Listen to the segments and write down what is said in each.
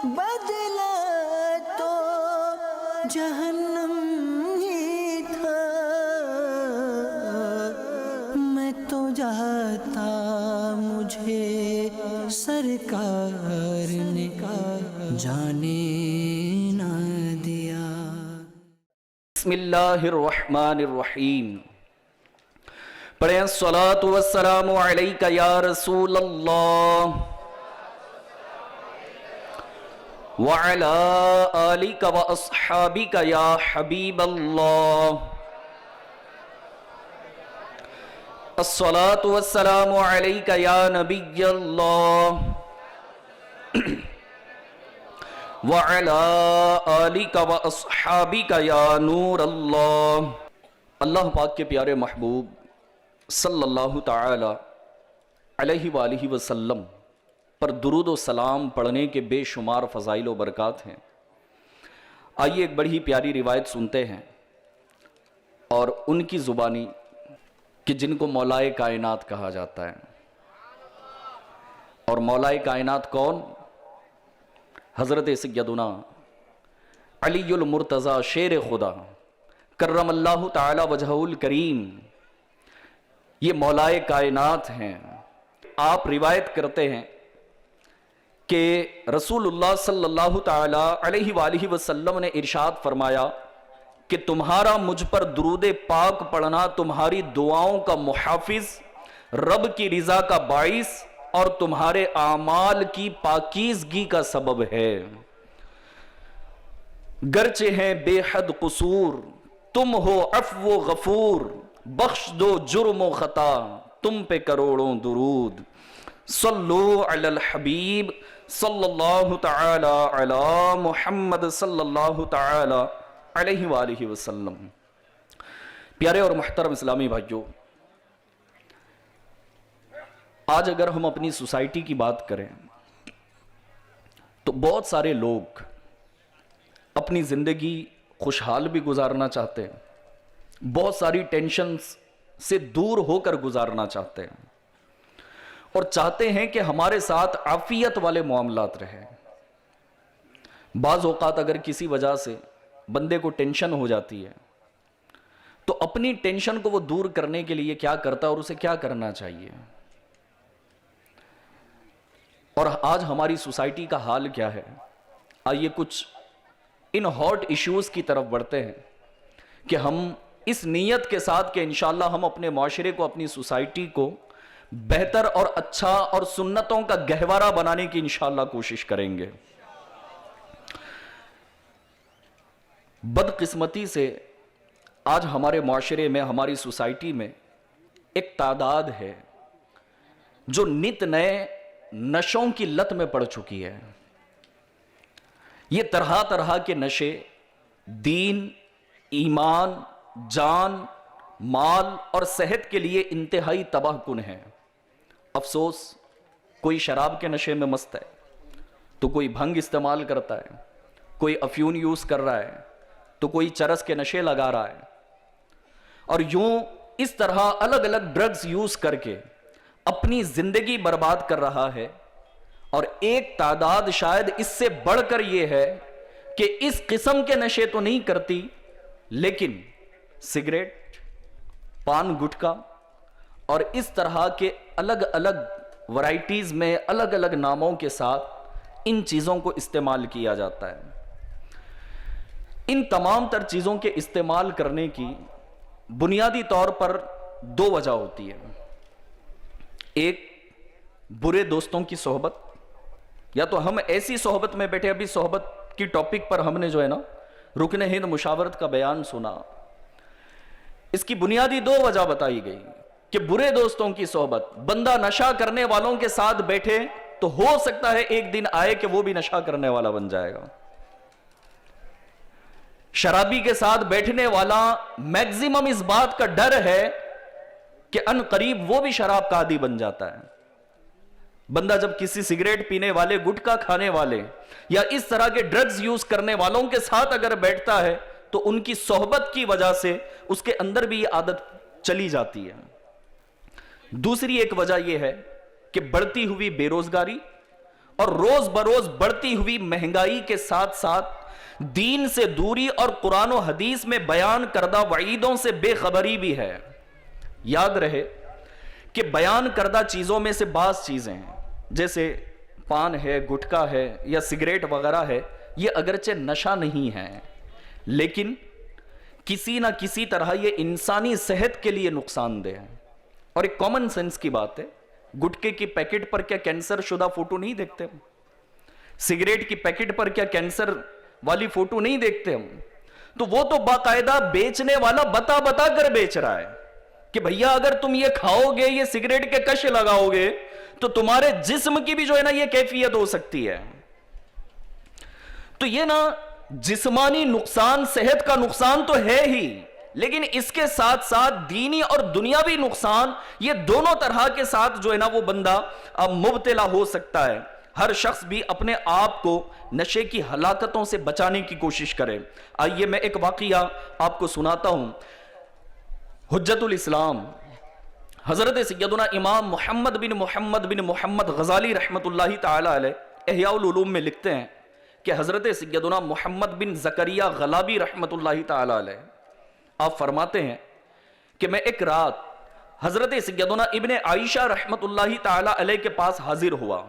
بدلا تو جہنم ہی تھا، میں تو جاتا مجھے سرکار نے جانے نہ دیا۔ بسم اللہ الرحمن الرحیم۔ پڑھیں الصلاۃ والسلام علیک یا رسول اللہ وعلی آلک واصحابک یا حبیب اللہ۔ الصلاۃ والسلام علیک یا نبی اللہ وعلی آلک واصحابک یا نور اللہ۔ اللہ پاک کے پیارے محبوب صلی اللہ تعالی علیہ وآلہ وسلم پر درود و سلام پڑھنے کے بے شمار فضائل و برکات ہیں۔ آئیے ایک بڑی پیاری روایت سنتے ہیں اور ان کی زبانی کہ جن کو مولائے کائنات کہا جاتا ہے۔ اور مولائے کائنات کون؟ حضرت سیدنا علی المرتضی شیر خدا کرم اللہ تعالی وجہہ الکریم، یہ مولائے کائنات ہیں۔ آپ روایت کرتے ہیں کہ رسول اللہ صلی اللہ تعالی علیہ وآلہ وسلم نے ارشاد فرمایا کہ تمہارا مجھ پر درود پاک پڑھنا تمہاری دعاؤں کا محافظ، رب کی رضا کا باعث اور تمہارے اعمال کی پاکیزگی کا سبب ہے۔ گرچہ ہیں بے حد قصور، تم ہو عفو و غفور، بخش دو جرم و خطا، تم پہ کروڑوں درود۔ صلو علی الحبیب صلی اللہ تعالی علی محمد صلی اللہ تعالی علیہ وآلہ وسلم۔ پیارے اور محترم اسلامی بھائیوں، آج اگر ہم اپنی سوسائٹی کی بات کریں تو بہت سارے لوگ اپنی زندگی خوشحال بھی گزارنا چاہتے ہیں، بہت ساری ٹینشنز سے دور ہو کر گزارنا چاہتے ہیں، اور چاہتے ہیں کہ ہمارے ساتھ عافیت والے معاملات رہے۔ بعض اوقات اگر کسی وجہ سے بندے کو ٹینشن ہو جاتی ہے تو اپنی ٹینشن کو وہ دور کرنے کے لیے کیا کرتا ہے اور اسے کیا کرنا چاہیے؟ اور آج ہماری سوسائٹی کا حال کیا ہے؟ آئیے کچھ ان ہاٹ ایشوز کی طرف بڑھتے ہیں کہ ہم اس نیت کے ساتھ کہ انشاءاللہ ہم اپنے معاشرے کو، اپنی سوسائٹی کو بہتر اور اچھا اور سنتوں کا گہوارہ بنانے کی انشاءاللہ کوشش کریں گے۔ بدقسمتی سے آج ہمارے معاشرے میں، ہماری سوسائٹی میں ایک تعداد ہے جو نت نئے نشوں کی لت میں پڑ چکی ہے۔ یہ طرح طرح کے نشے دین، ایمان، جان، مال اور صحت کے لیے انتہائی تباہ کن ہیں۔ افسوس، کوئی شراب کے نشے میں مست ہے تو کوئی بھنگ استعمال کرتا ہے، کوئی افیون یوز کر رہا ہے تو کوئی چرس کے نشے لگا رہا ہے، اور یوں اس طرح الگ الگ ڈرگز یوز کر کے اپنی زندگی برباد کر رہا ہے۔ اور ایک تعداد شاید اس سے بڑھ کر یہ ہے کہ اس قسم کے نشے تو نہیں کرتی، لیکن سگریٹ، پان گٹکا اور اس طرح کے الگ الگ ورائٹیز میں الگ الگ ناموں کے ساتھ ان چیزوں کو استعمال کیا جاتا ہے۔ ان تمام تر چیزوں کے استعمال کرنے کی بنیادی طور پر دو وجہ ہوتی ہے۔ ایک، برے دوستوں کی صحبت، یا تو ہم ایسی صحبت میں بیٹھے، ابھی صحبت کی ٹاپک پر ہم نے جو ہے نا رکن ہند مشاورت کا بیان سنا، اس کی بنیادی دو وجہ بتائی گئی کہ برے دوستوں کی صحبت، بندہ نشہ کرنے والوں کے ساتھ بیٹھے تو ہو سکتا ہے ایک دن آئے کہ وہ بھی نشہ کرنے والا بن جائے گا۔ شرابی کے ساتھ بیٹھنے والا میکزیمم اس بات کا ڈر ہے کہ ان قریب وہ بھی شراب کا عادی بن جاتا ہے۔ بندہ جب کسی سگریٹ پینے والے، گٹکا کھانے والے یا اس طرح کے ڈرگز یوز کرنے والوں کے ساتھ اگر بیٹھتا ہے تو ان کی صحبت کی وجہ سے اس کے اندر بھی یہ عادت چلی جاتی ہے۔ دوسری ایک وجہ یہ ہے کہ بڑھتی ہوئی بے روزگاری اور روز بروز بڑھتی ہوئی مہنگائی کے ساتھ ساتھ دین سے دوری اور قرآن و حدیث میں بیان کردہ وعیدوں سے بے خبری بھی ہے۔ یاد رہے کہ بیان کردہ چیزوں میں سے بعض چیزیں ہیں، جیسے پان ہے، گٹکا ہے یا سگریٹ وغیرہ ہے، یہ اگرچہ نشہ نہیں ہے لیکن کسی نہ کسی طرح یہ انسانی صحت کے لیے نقصان دہ ہے۔ اور ایک کامن سینس کی بات ہے، گٹکے کی پیکٹ پر کیا کینسر شدہ فوٹو نہیں دیکھتے ہم؟ سگریٹ کی پیکٹ پر کیا کینسر والی فوٹو نہیں دیکھتے ہم؟ تو وہ تو باقاعدہ بیچنے والا بتا بتا کر بیچ رہا ہے کہ بھیا اگر تم یہ کھاؤ گے، یہ سگریٹ کے کش لگاؤ گے تو تمہارے جسم کی بھی جو ہے نا یہ کیفیت ہو سکتی ہے۔ تو یہ نا جسمانی نقصان، صحت کا نقصان تو ہے ہی، لیکن اس کے ساتھ ساتھ دینی اور دنیاوی نقصان، یہ دونوں طرح کے ساتھ جو ہے نا وہ بندہ مبتلا ہو سکتا ہے۔ ہر شخص بھی اپنے آپ کو نشے کی ہلاکتوں سے بچانے کی کوشش کرے۔ آئیے میں ایک واقعہ آپ کو سناتا ہوں۔ حجت الاسلام حضرت سیدنا امام محمد بن محمد غزالی رحمت اللہ تعالی علیہ احیاء العلوم میں لکھتے ہیں کہ حضرت سیدنا محمد بن زکریہ غلابی رحمت اللہ تعالی علیہ آپ فرماتے ہیں کہ میں ایک رات حضرت سیدنا ابن عائشہ رحمت اللہ تعالی علیہ کے پاس حاضر ہوا۔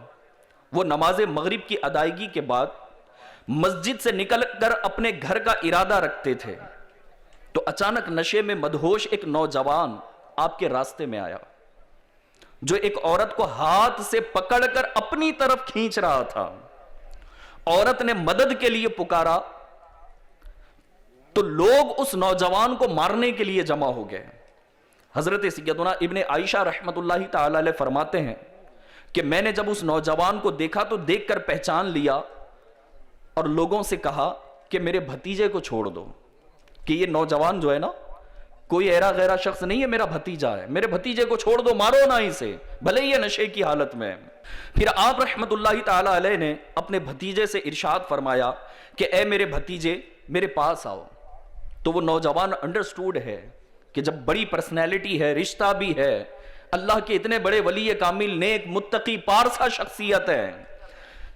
وہ نماز مغرب کی ادائیگی کے بعد مسجد سے نکل کر اپنے گھر کا ارادہ رکھتے تھے تو اچانک نشے میں مدہوش ایک نوجوان آپ کے راستے میں آیا جو ایک عورت کو ہاتھ سے پکڑ کر اپنی طرف کھینچ رہا تھا۔ عورت نے مدد کے لیے پکارا تو لوگ اس نوجوان کو مارنے کے لیے جمع ہو گئے۔ حضرت سیدنا ابن عائشہ رحمت اللہ تعالی علیہ فرماتے ہیں کہ میں نے جب اس نوجوان کو دیکھا تو دیکھ کر پہچان لیا اور لوگوں سے کہا کہ میرے بھتیجے کو چھوڑ دو، کہ یہ نوجوان جو ہے نا کوئی ایرا غیرہ شخص نہیں ہے، میرا بھتیجا ہے، میرے بھتیجے کو چھوڑ دو، مارو نہ اسے، بھلے یہ نشے کی حالت میں۔ پھر آپ رحمت اللہ تعالی علیہ نے اپنے بھتیجے سے ارشاد فرمایا کہ اے میرے بھتیجے میرے پاس آؤ۔ تو وہ نوجوان انڈرسٹوڈ ہے کہ جب بڑی پرسنالٹی ہے، رشتہ بھی ہے، اللہ کے اتنے بڑے ولی کامل، نیک، متقی، پارسا شخصیت ہے،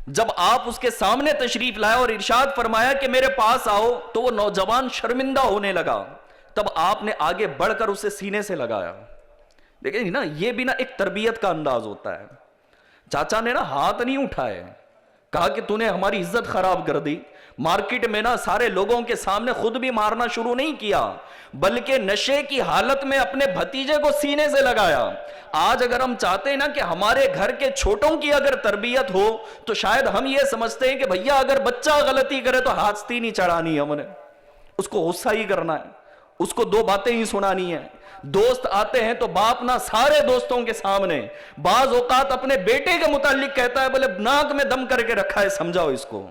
جب آپ اس کے سامنے تشریف لائے اور ارشاد فرمایا کہ میرے پاس آؤ تو وہ نوجوان شرمندہ ہونے لگا۔ تب آپ نے آگے بڑھ کر اسے سینے سے لگایا۔ دیکھیں نا یہ بھی نا ایک تربیت کا انداز ہوتا ہے۔ چاچا نے نا ہاتھ نہیں اٹھائے، کہا کہ تو نے ہماری عزت خراب کر دی، مارکیٹ میں نا سارے لوگوں کے سامنے خود بھی مارنا شروع نہیں کیا بلکہ نشے کی حالت میں اپنے بھتیجے کو سینے سے لگایا۔ آج اگر ہم چاہتے ہیں نا کہ ہمارے گھر کے چھوٹوں کی اگر تربیت ہو تو شاید ہم یہ سمجھتے ہیں کہ بھیا اگر بچہ غلطی کرے تو ہاتھ نہیں چڑھانی ہم نے، اس کو غصہ ہی کرنا ہے، اس کو دو باتیں ہی سنانی ہیں۔ دوست آتے ہیں تو باپ نہ سارے دوستوں کے سامنے بعض اوقات اپنے بیٹے کے متعلق کہتا ہے بولے ناک میں دم کر کے رکھا ہے، سمجھاؤ اس کو۔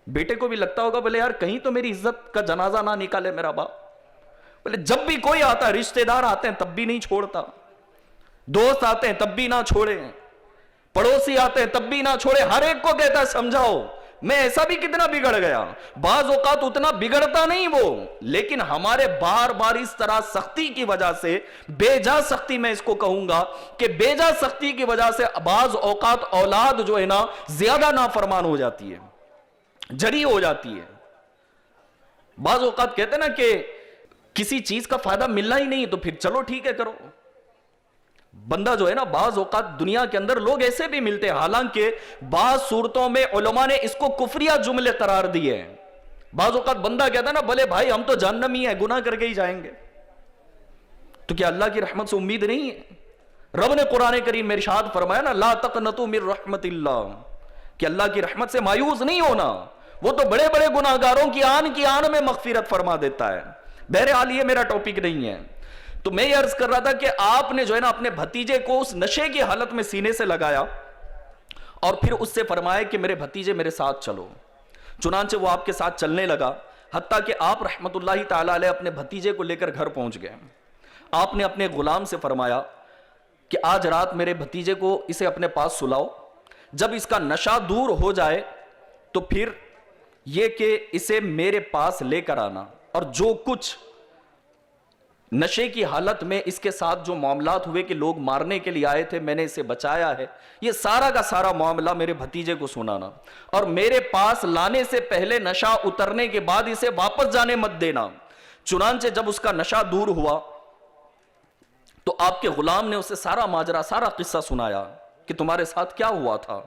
بیٹے کو بھی لگتا ہوگا بولے یار کہیں تو میری عزت کا جنازہ نہ نکالے میرا باپ۔ بولے جب بھی کوئی آتا ہے، رشتہ دار آتے ہیں تب بھی نہیں چھوڑتا، دوست آتے ہیں تب بھی نہ چھوڑے، پڑوسی آتے ہیں تب بھی نہ چھوڑے، ہر ایک کو کہتا ہے سمجھاؤ۔ میں ایسا بھی کتنا بگڑ گیا، بعض اوقات اتنا بگڑتا نہیں وہ، لیکن ہمارے بار بار اس طرح سختی کی وجہ سے، بے جا سختی میں اس کو کہوں گا کہ بے جا سختی کی وجہ سے بعض اوقات اولاد جو ہے نا زیادہ نافرمان ہو جاتی ہے، جڑی ہو جاتی ہے۔ بعض اوقات کہتے ہیں نا کہ کسی چیز کا فائدہ ملنا ہی نہیں تو پھر چلو ٹھیک ہے کرو۔ بندہ جو ہے نا بعض اوقات دنیا کے اندر لوگ ایسے بھی ملتے ہیں، حالانکہ بعض صورتوں میں علماء نے اس کو کفریہ جملے قرار دیے ہیں۔ بعض اوقات بندہ کہتا ہے نا بھلے بھائی ہم تو جہنمی ہیں، گناہ کر کے ہی جائیں گے، تو کیا اللہ کی رحمت سے امید نہیں ہے؟ رب نے قرآن کریم میں ارشاد فرمایا نا لا تقنطوا من رحمت اللہ، کہ اللہ کی رحمت سے مایوس نہیں ہونا، وہ تو بڑے بڑے گناہگاروں کی آن میں مغفرت فرما دیتا ہے۔ بہرحال یہ میرا ٹاپک نہیں ہے، تو میں یہ عرض کر رہا تھا کہ آپ نے جو ہے نا اپنے بھتیجے کو اس نشے کی حالت میں سینے سے لگایا اور پھر اس سے فرمایا کہ میرے بھتیجے میرے ساتھ چلو۔ چنانچہ وہ آپ کے ساتھ چلنے لگا، حتیٰ کہ آپ رحمت اللہ تعالی علیہ اپنے بھتیجے کو لے کر گھر پہنچ گئے۔ آپ نے اپنے غلام سے فرمایا کہ آج رات میرے بھتیجے کو اسے اپنے پاس سلاؤ، جب اس کا نشہ دور ہو جائے تو پھر یہ کہ اسے میرے پاس لے کر آنا، اور جو کچھ نشے کی حالت میں اس کے ساتھ جو معاملات ہوئے کہ لوگ مارنے کے لیے آئے تھے، میں نے اسے بچایا ہے، یہ سارا کا سارا معاملہ میرے بھتیجے کو سنانا، اور میرے پاس لانے سے پہلے نشہ اترنے کے بعد اسے واپس جانے مت دینا۔ چنانچہ جب اس کا نشہ دور ہوا تو آپ کے غلام نے اسے سارا ماجرا، سارا قصہ سنایا کہ تمہارے ساتھ کیا ہوا تھا،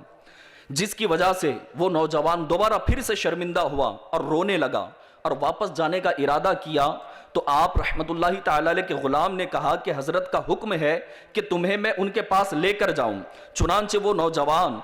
جس کی وجہ سے وہ نوجوان دوبارہ پھر سے شرمندہ ہوا اور رونے لگا اور واپس جانے کا ارادہ کیا۔ تو آپ رحمت اللہ تعالی علیہ کے غلام نے کہا کہ حضرت کا حکم ہے کہ تمہیں میں ان کے پاس لے کر جاؤں۔ چنانچہ وہ نوجوان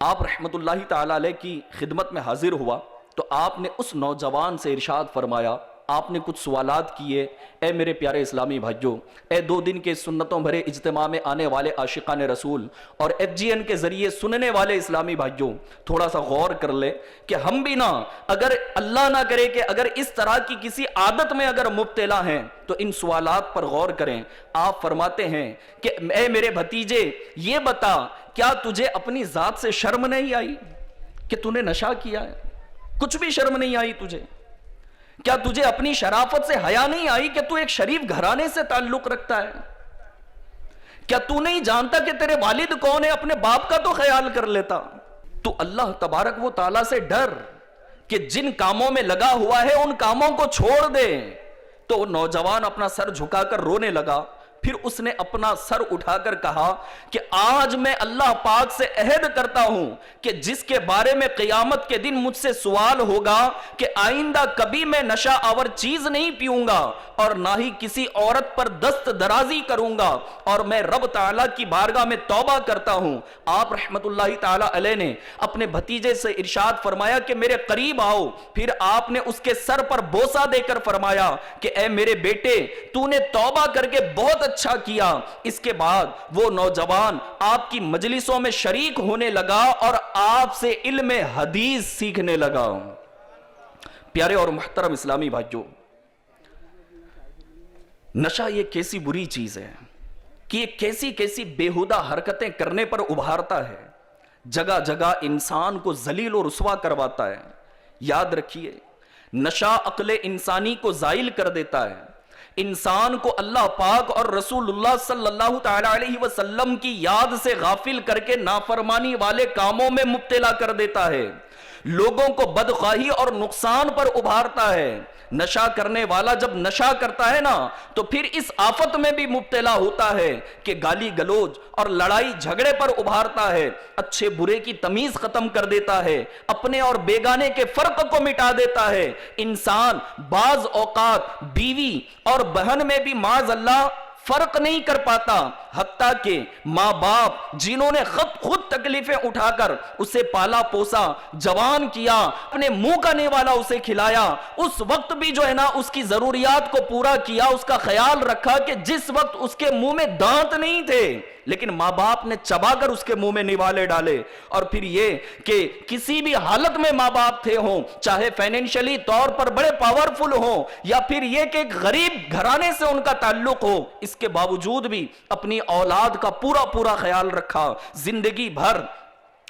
آپ رحمت اللہ تعالی علیہ کی خدمت میں حاضر ہوا تو آپ نے اس نوجوان سے ارشاد فرمایا، آپ نے کچھ سوالات کیے، اے میرے پیارے اسلامی بھائیوں، اے 2 دن کے سنتوں بھرے اجتماع میں آنے والے عاشقان رسول اور FGN کے ذریعے سننے والے اسلامی بھائیوں، تھوڑا سا غور کر لے کہ ہم بھی نہ، اگر اللہ نہ کرے کہ اگر اس طرح کی کسی عادت میں اگر مبتلا ہیں تو ان سوالات پر غور کریں۔ آپ فرماتے ہیں کہ اے میرے بھتیجے، یہ بتا کیا تجھے اپنی ذات سے شرم نہیں آئی کہ تو نے نشہ کیا ہے؟ کچھ بھی شرم نہیں آئی تجھے؟ کیا تجھے اپنی شرافت سے حیا نہیں آئی کہ تو ایک شریف گھرانے سے تعلق رکھتا ہے؟ کیا تو نہیں جانتا کہ تیرے والد کون ہے؟ اپنے باپ کا تو خیال کر لیتا۔ تو اللہ تبارک و تعالیٰ سے ڈر کہ جن کاموں میں لگا ہوا ہے ان کاموں کو چھوڑ دے۔ تو نوجوان اپنا سر جھکا کر رونے لگا، پھر اس نے اپنا سر اٹھا کر کہا کہ آج میں اللہ پاک سے عہد کرتا ہوں کہ جس کے بارے میں قیامت کے دن مجھ سے سوال ہوگا کہ آئندہ کبھی میں نشہ آور چیز نہیں پیوں گا اور نہ ہی کسی عورت پر دست درازی کروں گا، اور میں رب تعالیٰ کی بارگاہ میں توبہ کرتا ہوں۔ آپ رحمت اللہ تعالیٰ علیہ نے اپنے بھتیجے سے ارشاد فرمایا کہ میرے قریب آؤ، پھر آپ نے اس کے سر پر بوسہ دے کر فرمایا کہ اے میرے بیٹے، تو نے توبہ کر کے بہت اچھا کیا۔ اس کے بعد وہ نوجوان آپ کی مجلسوں میں شریک ہونے لگا اور آپ سے علم حدیث سیکھنے لگا۔ پیارے اور محترم اسلامی بھائیوں، نشہ یہ کیسی بری چیز ہے کہ یہ کیسی کیسی بیہودہ حرکتیں کرنے پر ابھارتا ہے، جگہ جگہ انسان کو ذلیل و رسوا کرواتا ہے۔ یاد رکھیے، نشہ عقل انسانی کو زائل کر دیتا ہے، انسان کو اللہ پاک اور رسول اللہ صلی اللہ تعالی علیہ وسلم کی یاد سے غافل کر کے نافرمانی والے کاموں میں مبتلا کر دیتا ہے، لوگوں کو بدخواہی اور نقصان پر ابھارتا ہے۔ نشہ کرنے والا جب نشہ کرتا ہے نا تو پھر اس آفت میں بھی مبتلا ہوتا ہے کہ گالی گلوچ اور لڑائی جھگڑے پر ابھارتا ہے، اچھے برے کی تمیز ختم کر دیتا ہے، اپنے اور بیگانے کے فرق کو مٹا دیتا ہے۔ انسان بعض اوقات بیوی اور بہن میں بھی معاذ اللہ فرق نہیں کر پاتا، حتیٰ کہ ماں باپ جنہوں نے خود تکلیفیں اٹھا کر اسے پالا پوسا، جوان کیا، اپنے منہ کا نیوالا اسے کھلایا، اس وقت بھی جو ہے نا اس کی ضروریات کو پورا کیا، اس کا خیال رکھا کہ جس وقت اس کے منہ میں دانت نہیں تھے لیکن ماں باپ نے چبا کر اس کے منہ میں نیوالے ڈالے، اور پھر یہ کہ کسی بھی حالت میں ماں باپ تھے ہوں، چاہے فائنینشلی طور پر بڑے پاورفل ہوں یا پھر یہ کہ ایک غریب گھرانے سے ان کا تعلق ہو، اس کے باوجود بھی اپنی اولاد کا پورا خیال رکھا، زندگی بھر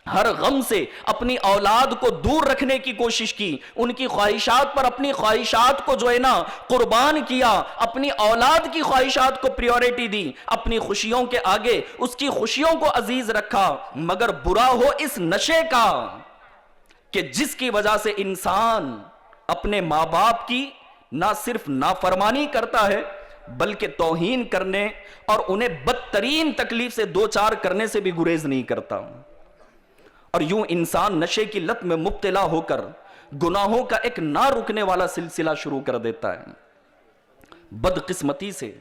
ہر غم سے اپنی اولاد کو دور رکھنے کی کوشش کی، ان کی خواہشات پر اپنی خواہشات کو جو ہے نا قربان کیا، اپنی اولاد کی خواہشات کو پریورٹی دی، اپنی خوشیوں کے آگے اس کی خوشیوں کو عزیز رکھا۔ مگر برا ہو اس نشے کا کہ جس کی وجہ سے انسان اپنے ماں باپ کی نہ صرف نافرمانی کرتا ہے بلکہ توہین کرنے اور انہیں بدترین تکلیف سے دوچار کرنے سے بھی گریز نہیں کرتا، اور یوں انسان نشے کی لت میں مبتلا ہو کر گناہوں کا ایک نہ رکنے والا سلسلہ شروع کر دیتا ہے۔ بدقسمتی سے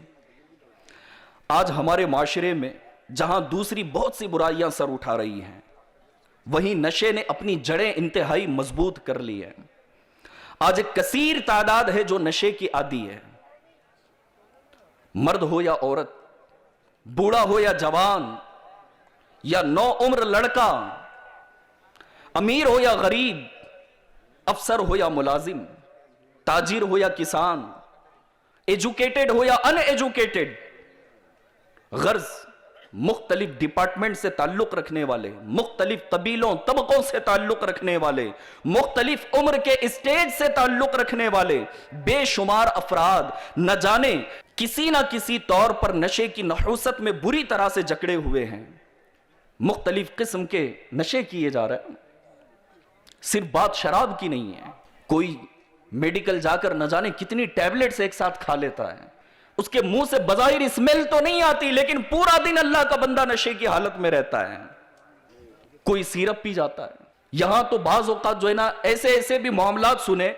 آج ہمارے معاشرے میں جہاں دوسری بہت سی برائیاں سر اٹھا رہی ہیں، وہیں نشے نے اپنی جڑیں انتہائی مضبوط کر لی ہیں۔ آج ایک کثیر تعداد ہے جو نشے کی عادی ہے، مرد ہو یا عورت، بوڑھا ہو یا جوان یا نو عمر لڑکا، امیر ہو یا غریب، افسر ہو یا ملازم، تاجر ہو یا کسان، ایجوکیٹڈ ہو یا ان ایجوکیٹڈ، غرض مختلف ڈپارٹمنٹ سے تعلق رکھنے والے، مختلف قبیلوں طبقوں سے تعلق رکھنے والے، مختلف عمر کے اسٹیج سے تعلق رکھنے والے بے شمار افراد نہ جانے کسی نہ کسی طور پر نشے کی نحوست میں بری طرح سے جکڑے ہوئے ہیں۔ مختلف قسم کے نشے کیے جا رہے ہیں، صرف بات شراب کی نہیں ہے، کوئی میڈیکل جا کر نہ جانے کتنی ٹیبلٹس ایک ساتھ کھا لیتا ہے، اس کے منہ سے بظاہر اسمیل تو نہیں آتی لیکن پورا دن اللہ کا بندہ نشے کی حالت میں رہتا ہے۔ کوئی سیرپ پی جاتا ہے، یہاں تو بعض اوقات جو ہے نا ایسے بھی معاملات سنے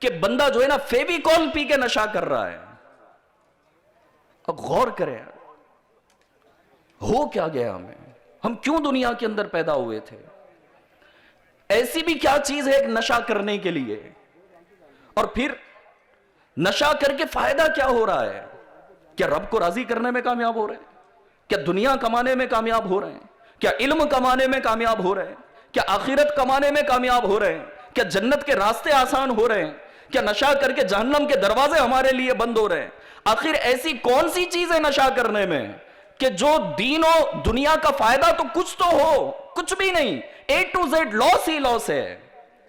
کہ بندہ جو ہے نا فیویکول پی کے نشہ کر رہا ہے۔ اب غور کریں ہو کیا گیا ہم کیوں دنیا کے اندر پیدا ہوئے تھے؟ ایسی بھی کیا چیز ہے ایک نشہ کرنے کے لیے؟ اور پھر نشہ کر کے فائدہ کیا ہو رہا ہے؟ کیا رب کو راضی کرنے میں کامیاب ہو رہے ہیں؟ کیا دنیا کمانے میں کامیاب ہو رہے ہیں؟ کیا علم کمانے میں کامیاب ہو رہے ہیں؟ کیا آخرت کمانے میں کامیاب ہو رہے ہیں؟ کیا جنت کے راستے آسان ہو رہے ہیں؟ کیا نشہ کر کے جہنم کے دروازے ہمارے لیے بند ہو رہے ہیں؟ آخر ایسی کون سی چیز ہے نشہ کرنے میں کہ جو دین و دنیا کا فائدہ تو کچھ تو ہو؟ کچھ بھی نہیں، A to Z لاس ہی لاس ہے۔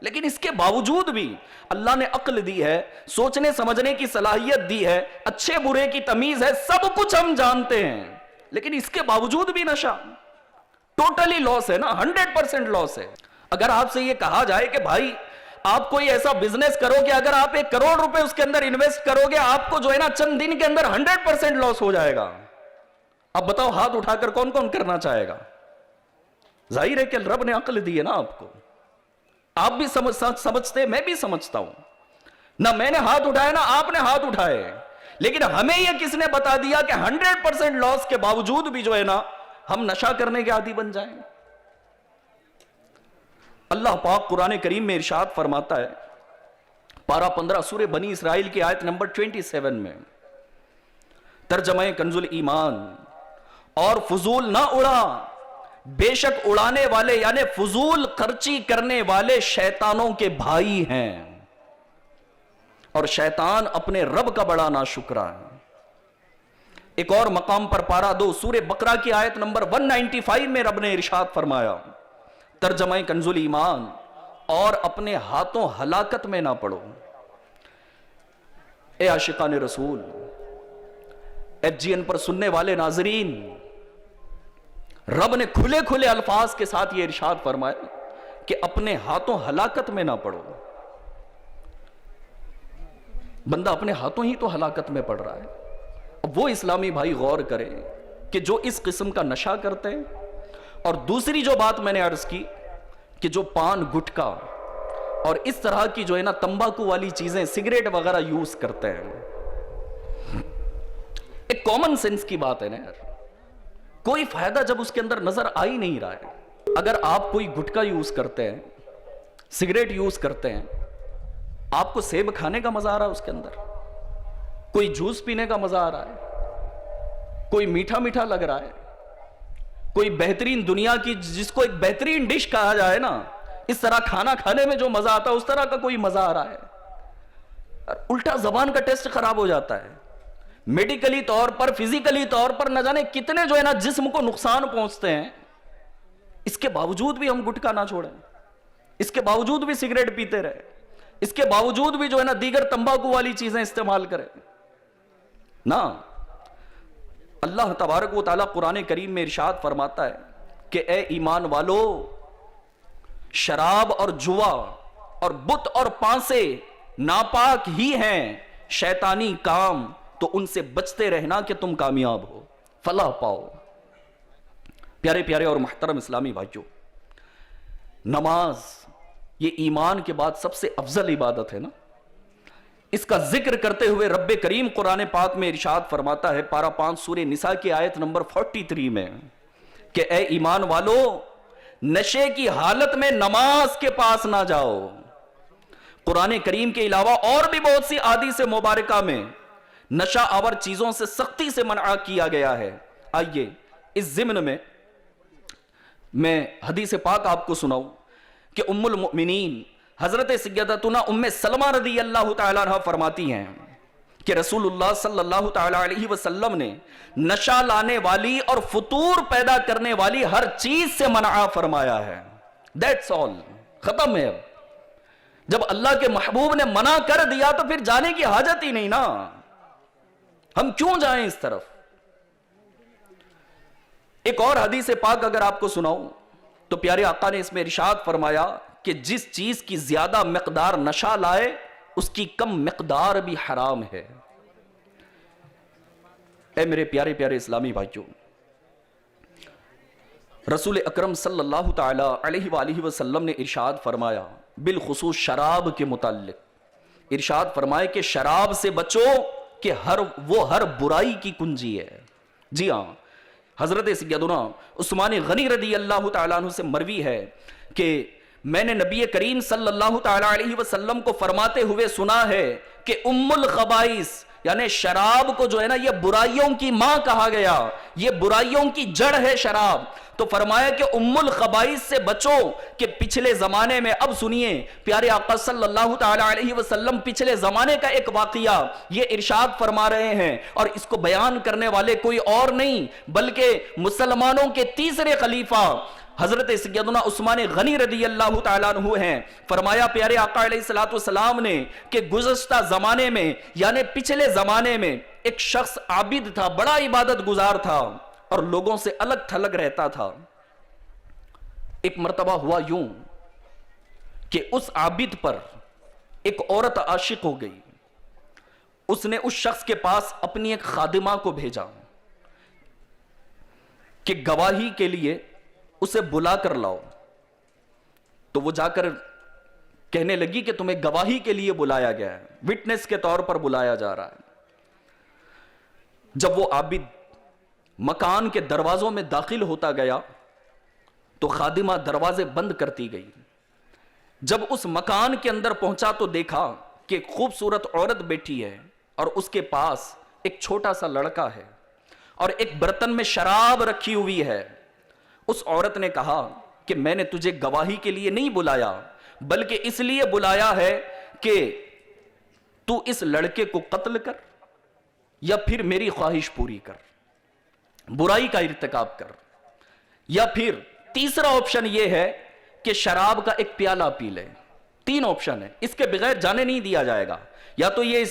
لیکن اس کے باوجود بھی اللہ نے عقل دی ہے، سوچنے سمجھنے کی صلاحیت دی ہے، اچھے برے کی تمیز ہے، سب کچھ ہم جانتے ہیں، لیکن اس کے باوجود بھی نشہ ٹوٹلی لاس ہے نا، 100% لاس ہے۔ اگر آپ سے یہ کہا جائے کہ بھائی آپ کوئی ایسا بزنس کرو کہ اگر آپ 1 کروڑ روپے اس کے اندر انویسٹ کرو گے آپ کو جو ہے نا چند دن کے اندر 100% لاس ہو جائے گا، اب بتاؤ ہاتھ اٹھا کر کون کون کرنا چاہے گا؟ ظاہر ہے کہ رب نے عقل دی ہے نا آپ کو، آپ بھی سمجھتے، میں بھی سمجھتا ہوں، نہ میں نے ہاتھ اٹھایا نہ آپ نے ہاتھ اٹھائے، لیکن ہمیں یہ کس نے بتا دیا کہ 100% لاس کے باوجود بھی جو ہے نا ہم نشہ کرنے کے عادی بن جائیں؟ اللہ پاک قرآن کریم میں ارشاد فرماتا ہے، پارہ 15 سورہ بنی اسرائیل کی آیت نمبر 27 میں، ترجمہ کنز الایمان، اور فضول نہ اڑا، بے شک اڑانے والے یعنی فضول خرچی کرنے والے شیطانوں کے بھائی ہیں، اور شیطان اپنے رب کا بڑا ناشکرا ہے۔ ایک اور مقام پر پارہ 2 سورہ بقرہ کی آیت نمبر 195 میں رب نے ارشاد فرمایا، ترجمہ کنز الایمان، اور اپنے ہاتھوں ہلاکت میں نہ پڑو۔ اے عاشقان رسول، FGN پر سننے والے ناظرین، رب نے کھلے کھلے الفاظ کے ساتھ یہ ارشاد فرمایا کہ اپنے ہاتھوں ہلاکت میں نہ پڑو۔ بندہ اپنے ہاتھوں ہی تو ہلاکت میں پڑ رہا ہے۔ اب وہ اسلامی بھائی غور کریں کہ جو اس قسم کا نشہ کرتے ہیں، اور دوسری جو بات میں نے عرض کی کہ جو پان گٹکا اور اس طرح کی جو ہے نا تمباکو والی چیزیں سگریٹ وغیرہ یوز کرتے ہیں، ایک کامن سینس کی بات ہے نا یار، کوئی فائدہ جب اس کے اندر نظر آ ہی نہیں رہا ہے۔ اگر آپ کوئی گٹکا یوز کرتے ہیں، سگریٹ یوز کرتے ہیں، آپ کو سیب کھانے کا مزہ آ رہا ہے اس کے اندر، کوئی جوس پینے کا مزہ آ رہا ہے، کوئی میٹھا میٹھا لگ رہا ہے، کوئی بہترین دنیا کی جس کو ایک بہترین ڈش کہا جائے نا، اس طرح کھانا کھانے میں جو مزہ آتا ہے اس طرح کا کوئی مزہ آ رہا ہے؟ الٹا زبان کا ٹیسٹ خراب ہو جاتا ہے، میڈیکلی طور پر، فزیکلی طور پر نہ جانے کتنے جو ہے نا جسم کو نقصان پہنچتے ہیں، اس کے باوجود بھی ہم گٹکا نہ چھوڑیں، اس کے باوجود بھی سگریٹ پیتے رہے، اس کے باوجود بھی جو ہے نا دیگر تمباکو والی چیزیں استعمال کریں نا۔ اللہ تبارک و تعالیٰ قرآن کریم میں ارشاد فرماتا ہے کہ اے ایمان والو، شراب اور جوا اور بت اور پانسے ناپاک ہی ہیں، شیطانی کام، تو ان سے بچتے رہنا کہ تم کامیاب ہو، فلاح پاؤ۔ پیارے پیارے اور محترم اسلامی بھائیوں، نماز یہ ایمان کے بعد سب سے افضل عبادت ہے نا، اس کا ذکر کرتے ہوئے رب کریم قرآن پاک میں ارشاد فرماتا ہے، پارہ 5 سورہ نساء کی آیت نمبر 43 میں، کہ اے ایمان والو، نشے کی حالت میں نماز کے پاس نہ جاؤ۔ قرآن کریم کے علاوہ اور بھی بہت سی احادیث مبارکہ میں نشہ آور چیزوں سے سختی سے منع کیا گیا ہے۔ آئیے اس ضمن میں حدیث پاک آپ کو سناؤں کہ ام المؤمنین حضرت سیدتنا ام سلمہ رضی اللہ تعالیٰ عنہ فرماتی ہیں کہ رسول اللہ صلی اللہ تعالی علیہ وسلم نے نشہ لانے والی اور فطور پیدا کرنے والی ہر چیز سے منع فرمایا ہے. That's all. ختم ہے. جب اللہ کے محبوب نے منع کر دیا تو پھر جانے کی حاجت ہی نہیں نا. ہم کیوں جائیں اس طرف؟ ایک اور حدیث پاک اگر آپ کو سناؤں تو پیارے آقا نے اس میں ارشاد فرمایا کہ جس چیز کی زیادہ مقدار نشہ لائے اس کی کم مقدار بھی حرام ہے. اے میرے پیارے پیارے اسلامی بھائیوں، رسول اکرم صلی اللہ تعالی علیہ وآلہ وسلم نے ارشاد فرمایا، بالخصوص شراب کے متعلق ارشاد فرمائے کہ شراب سے بچو کہ وہ ہر برائی کی کنجی ہے. جی ہاں، حضرت سیدنا عثمان غنی رضی اللہ تعالیٰ عنہ سے مروی ہے کہ میں نے نبی کریم صلی اللہ تعالیٰ علیہ وسلم کو فرماتے ہوئے سنا ہے کہ ام الخبائث یعنی شراب کو جو ہے نا، یہ برائیوں کی ماں کہا گیا، یہ برائیوں کی جڑ ہے شراب. تو فرمایا کہ ام الخبائث سے بچو کہ پچھلے زمانے میں، اب سنیے پیارے آقا صلی اللہ تعالی علیہ وسلم پچھلے زمانے کا ایک واقعہ یہ ارشاد فرما رہے ہیں، اور اس کو بیان کرنے والے کوئی اور نہیں بلکہ مسلمانوں کے تیسرے خلیفہ حضرت سیدنا عثمان غنی رضی اللہ تعالیٰ عنہ ہیں. فرمایا پیارے آقا علیہ السلام نے کہ گزشتہ زمانے میں یعنی پچھلے زمانے میں ایک شخص عابد تھا، بڑا عبادت گزار تھا اور لوگوں سے الگ تھلگ رہتا تھا. ایک مرتبہ ہوا یوں کہ اس عابد پر ایک عورت عاشق ہو گئی. اس نے اس شخص کے پاس اپنی ایک خادمہ کو بھیجا کہ گواہی کے لیے اسے بلا کر لاؤ. تو وہ جا کر کہنے لگی کہ تمہیں گواہی کے لیے بلایا گیا ہے، وٹنس کے طور پر بلایا جا رہا ہے. جب وہ عابد مکان کے دروازوں میں داخل ہوتا گیا تو خادمہ دروازے بند کرتی گئی. جب اس مکان کے اندر پہنچا تو دیکھا کہ ایک خوبصورت عورت بیٹھی ہے اور اس کے پاس ایک چھوٹا سا لڑکا ہے اور ایک برتن میں شراب رکھی ہوئی ہے. اس عورت نے کہا کہ میں نے تجھے گواہی کے لیے نہیں بلایا بلکہ اس لیے بلایا ہے کہ تو اس لڑکے کو قتل کر یا پھر میری خواہش پوری کر، برائی کا ارتکاب کر، یا پھر تیسرا آپشن یہ ہے کہ شراب کا ایک پیالہ پی لے. 3 آپشن ہے، اس کے بغیر جانے نہیں دیا جائے گا. یا تو یہ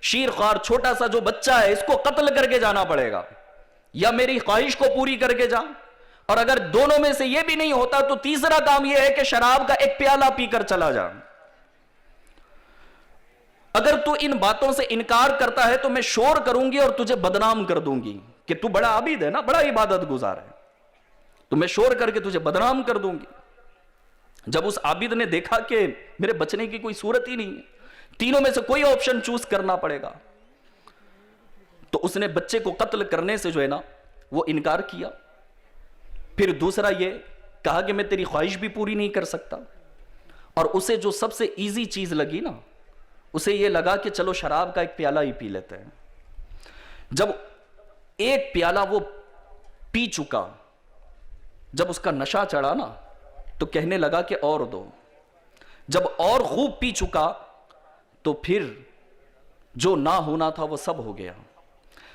شیر خوار چھوٹا سا جو بچہ ہے اس کو قتل کر کے جانا پڑے گا، یا میری خواہش کو پوری کر کے جا، اور اگر دونوں میں سے یہ بھی نہیں ہوتا تو تیسرا کام یہ ہے کہ شراب کا ایک پیالہ پی کر چلا جا. اگر تو ان باتوں سے انکار کرتا ہے تو میں شور کروں گی اور تجھے بدنام کر دوں گی کہ تو بڑا عابد ہے نا، بڑا عبادت گزار ہے، تو میں شور کر کے تجھے بدنام کر دوں گی. جب اس عابد نے دیکھا کہ میرے بچنے کی کوئی صورت ہی نہیں ہے، تینوں میں سے کوئی آپشن چوز کرنا پڑے گا، تو اس نے بچے کو قتل کرنے سے جو ہے نا وہ انکار کیا. پھر دوسرا یہ کہا کہ میں تیری خواہش بھی پوری نہیں کر سکتا، اور اسے جو سب سے ایزی چیز لگی نا، اسے یہ لگا کہ چلو شراب کا ایک پیالہ ہی پی لیتے ہیں. جب ایک پیالہ وہ پی چکا، جب اس کا نشہ چڑھا نا تو کہنے لگا کہ اور دو. جب اور خوب پی چکا تو پھر جو نہ ہونا تھا وہ سب ہو گیا.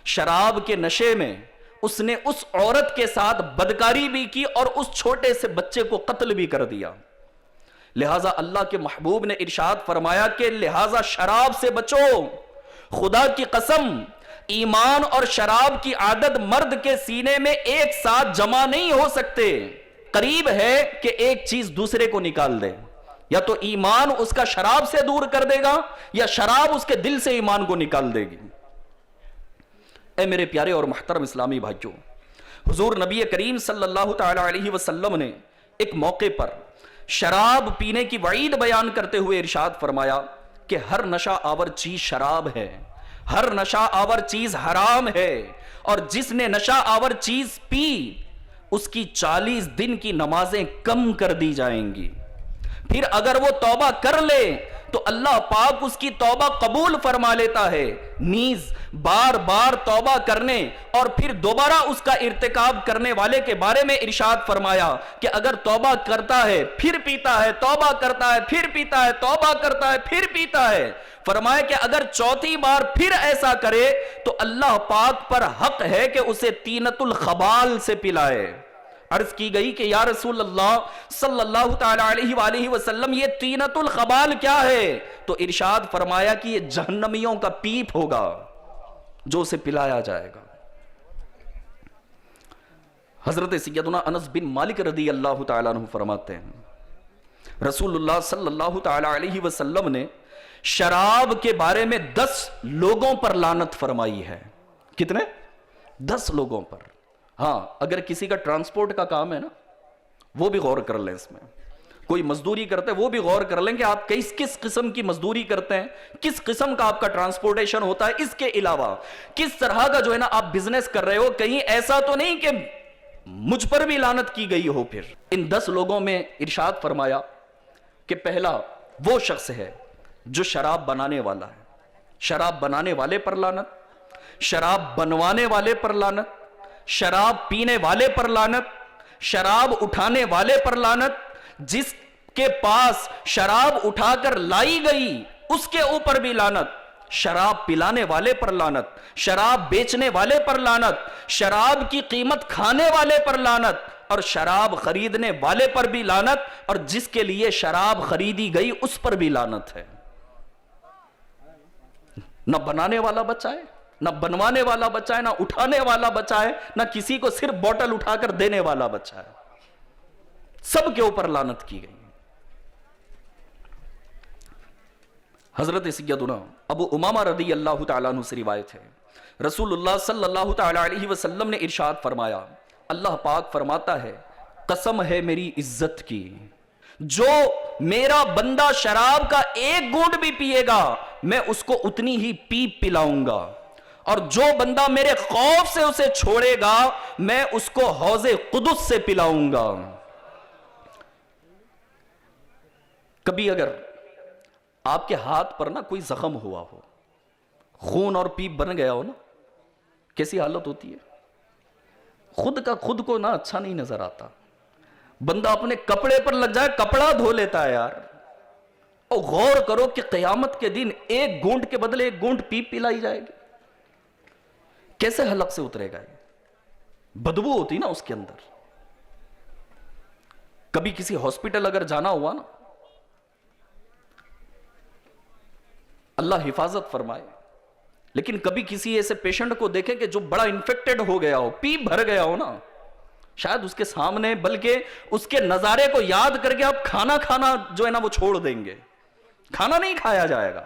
شراب کے نشے میں اس نے اس عورت کے ساتھ بدکاری بھی کی اور اس چھوٹے سے بچے کو قتل بھی کر دیا. لہٰذا اللہ کے محبوب نے ارشاد فرمایا کہ لہٰذا شراب سے بچو. خدا کی قسم ایمان اور شراب کی عادت مرد کے سینے میں ایک ساتھ جمع نہیں ہو سکتے. قریب ہے کہ ایک چیز دوسرے کو نکال دے، یا تو ایمان اس کا شراب سے دور کر دے گا یا شراب اس کے دل سے ایمان کو نکال دے گی. اے میرے پیارے اور محترم اسلامی بھائیوں، حضور نبی کریم صلی اللہ تعالی علیہ وسلم نے ایک موقع پر شراب پینے کی وعید بیان کرتے ہوئے ارشاد فرمایا کہ ہر نشہ آور چیز شراب ہے، ہر نشہ آور چیز حرام ہے، اور جس نے نشہ آور چیز پی اس کی 40 دن کی نمازیں کم کر دی جائیں گی. پھر اگر وہ توبہ کر لے تو اللہ پاک اس کی توبہ قبول فرما لیتا ہے. نیز بار بار توبہ کرنے اور پھر دوبارہ اس کا ارتکاب کرنے والے کے بارے میں ارشاد فرمایا کہ اگر توبہ کرتا ہے پھر پیتا ہے، توبہ کرتا ہے پھر پیتا ہے، توبہ کرتا ہے پھر پیتا ہے، فرمایا کہ اگر چوتھی بار پھر ایسا کرے تو اللہ پاک پر حق ہے کہ اسے طینۃ الخبال سے پلائے. عرض کی گئی کہ یا رسول اللہ صلی اللہ تعالی علیہ وآلہ وسلم یہ طینۃ الخبال کیا ہے؟ تو ارشاد فرمایا کہ یہ جہنمیوں کا پیپ ہوگا جو اسے پلایا جائے گا. حضرت سیدنا انس بن مالک رضی اللہ تعالیٰ عنہ فرماتے ہیں رسول اللہ صلی اللہ تعالی علیہ وسلم نے شراب کے بارے میں 10 لوگوں پر لعنت فرمائی ہے. کتنے؟ 10 لوگوں پر. ہاں اگر کسی کا ٹرانسپورٹ کا کام ہے نا وہ بھی غور کر لیں، اس میں کوئی مزدوری کرتے ہیں وہ بھی غور کر لیں کہ آپ کس قسم کی مزدوری کرتے ہیں، کس قسم کا آپ کا ٹرانسپورٹیشن ہوتا ہے، اس کے علاوہ کس طرح کا جو ہے نا آپ بزنس کر رہے ہو، کہیں ایسا تو نہیں کہ مجھ پر بھی لعنت کی گئی ہو. پھر ان 10 لوگوں میں ارشاد فرمایا کہ پہلا وہ شخص ہے جو شراب بنانے والا ہے. شراب بنانے والے پر لعنت، شراب بنوانے والے پر لعنت، شراب پینے والے پر لعنت، شراب اٹھانے والے پر لعنت، جس کے پاس شراب اٹھا کر لائی گئی اس کے اوپر بھی لعنت، شراب پلانے والے پر لعنت، شراب بیچنے والے پر لعنت، شراب کی قیمت کھانے والے پر لعنت، اور شراب خریدنے والے پر بھی لعنت، اور جس کے لیے شراب خریدی گئی اس پر بھی لعنت ہے. نہ بنانے والا بچائے، نہ بنوانے والا بچائے، نہ اٹھانے والا بچائے، نہ کسی کو صرف بوٹل اٹھا کر دینے والا بچائے، سب کے اوپر لعنت کی گئی. حضرت سیدنا ابو امامہ رضی اللہ تعالیٰ عنہ سے روایت ہے رسول اللہ صلی اللہ تعالیٰ علیہ وسلم نے ارشاد فرمایا، اللہ پاک فرماتا ہے قسم ہے میری عزت کی، جو میرا بندہ شراب کا ایک گھونٹ بھی پیے گا میں اس کو اتنی ہی پیپ پلاؤں گا، اور جو بندہ میرے خوف سے اسے چھوڑے گا میں اس کو حوض قدس سے پلاؤں گا. کبھی اگر آپ کے ہاتھ پر نا کوئی زخم ہوا ہو، خون اور پیپ بن گیا ہو نا، کیسی حالت ہوتی ہے؟ خود کو نا اچھا نہیں نظر آتا. بندہ اپنے کپڑے پر لگ جائے کپڑا دھو لیتا ہے یار. اور غور کرو کہ قیامت کے دن ایک گھونٹ کے بدلے ایک گھونٹ پیپ پلائی جائے گی، کیسے حلق سے اترے گا؟ یہ بدبو ہوتی نا اس کے اندر. کبھی کسی ہاسپٹل اگر جانا ہوا نا، اللہ حفاظت فرمائے، لیکن کبھی کسی ایسے پیشنٹ کو دیکھیں کہ جو بڑا انفیکٹڈ ہو گیا ہو، پیپ بھر گیا ہو نا، شاید اس کے سامنے بلکہ اس کے نظارے کو یاد کر کے آپ کھانا جو ہے نا وہ چھوڑ دیں گے، کھانا نہیں کھایا جائے گا.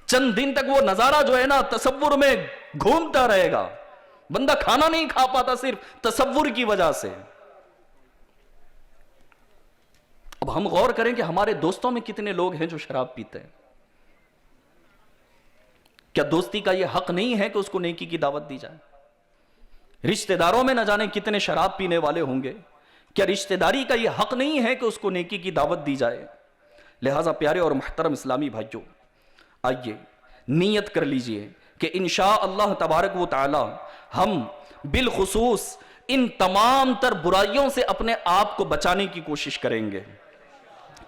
چند دن تک وہ نظارہ جو ہے نا تصور میں گھومتا رہے گا، بندہ کھانا نہیں کھا پاتا صرف تصور کی وجہ سے. اب ہم غور کریں کہ ہمارے دوستوں میں کتنے لوگ ہیں جو شراب پیتے ہیں. کیا دوستی کا یہ حق نہیں ہے کہ اس کو نیکی کی دعوت دی جائے؟ رشتہ داروں میں نہ جانے کتنے شراب پینے والے ہوں گے، کیا رشتہ داری کا یہ حق نہیں ہے کہ اس کو نیکی کی دعوت دی جائے؟ لہٰذا پیارے اور محترم اسلامی بھائیوں، آئیے نیت کر لیجئے کہ انشاءاللہ تبارک و تعالی ہم بالخصوص ان تمام تر برائیوں سے اپنے آپ کو بچانے کی کوشش کریں گے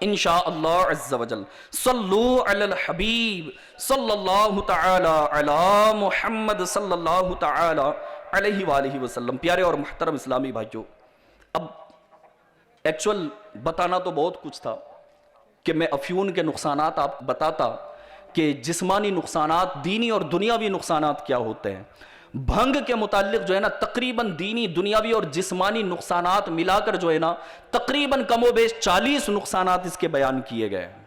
انشاءاللہ عز و جل. صلو علی الحبیب صلی اللہ تعالی علی محمد صلی اللہ تعالی علیہ وآلہ وسلم. پیارے اور محترم اسلامی بھائیوں، اب ایکچول بتانا تو بہت کچھ تھا کہ میں افیون کے نقصانات آپ بتاتا کہ جسمانی نقصانات، دینی اور دنیاوی نقصانات کیا ہوتے ہیں. بھنگ کے متعلق جو ہے نا تقریباً دینی، دنیاوی اور جسمانی نقصانات ملا کر جو ہے نا تقریباً کم و بیش 40 نقصانات اس کے بیان کیے گئے ہیں،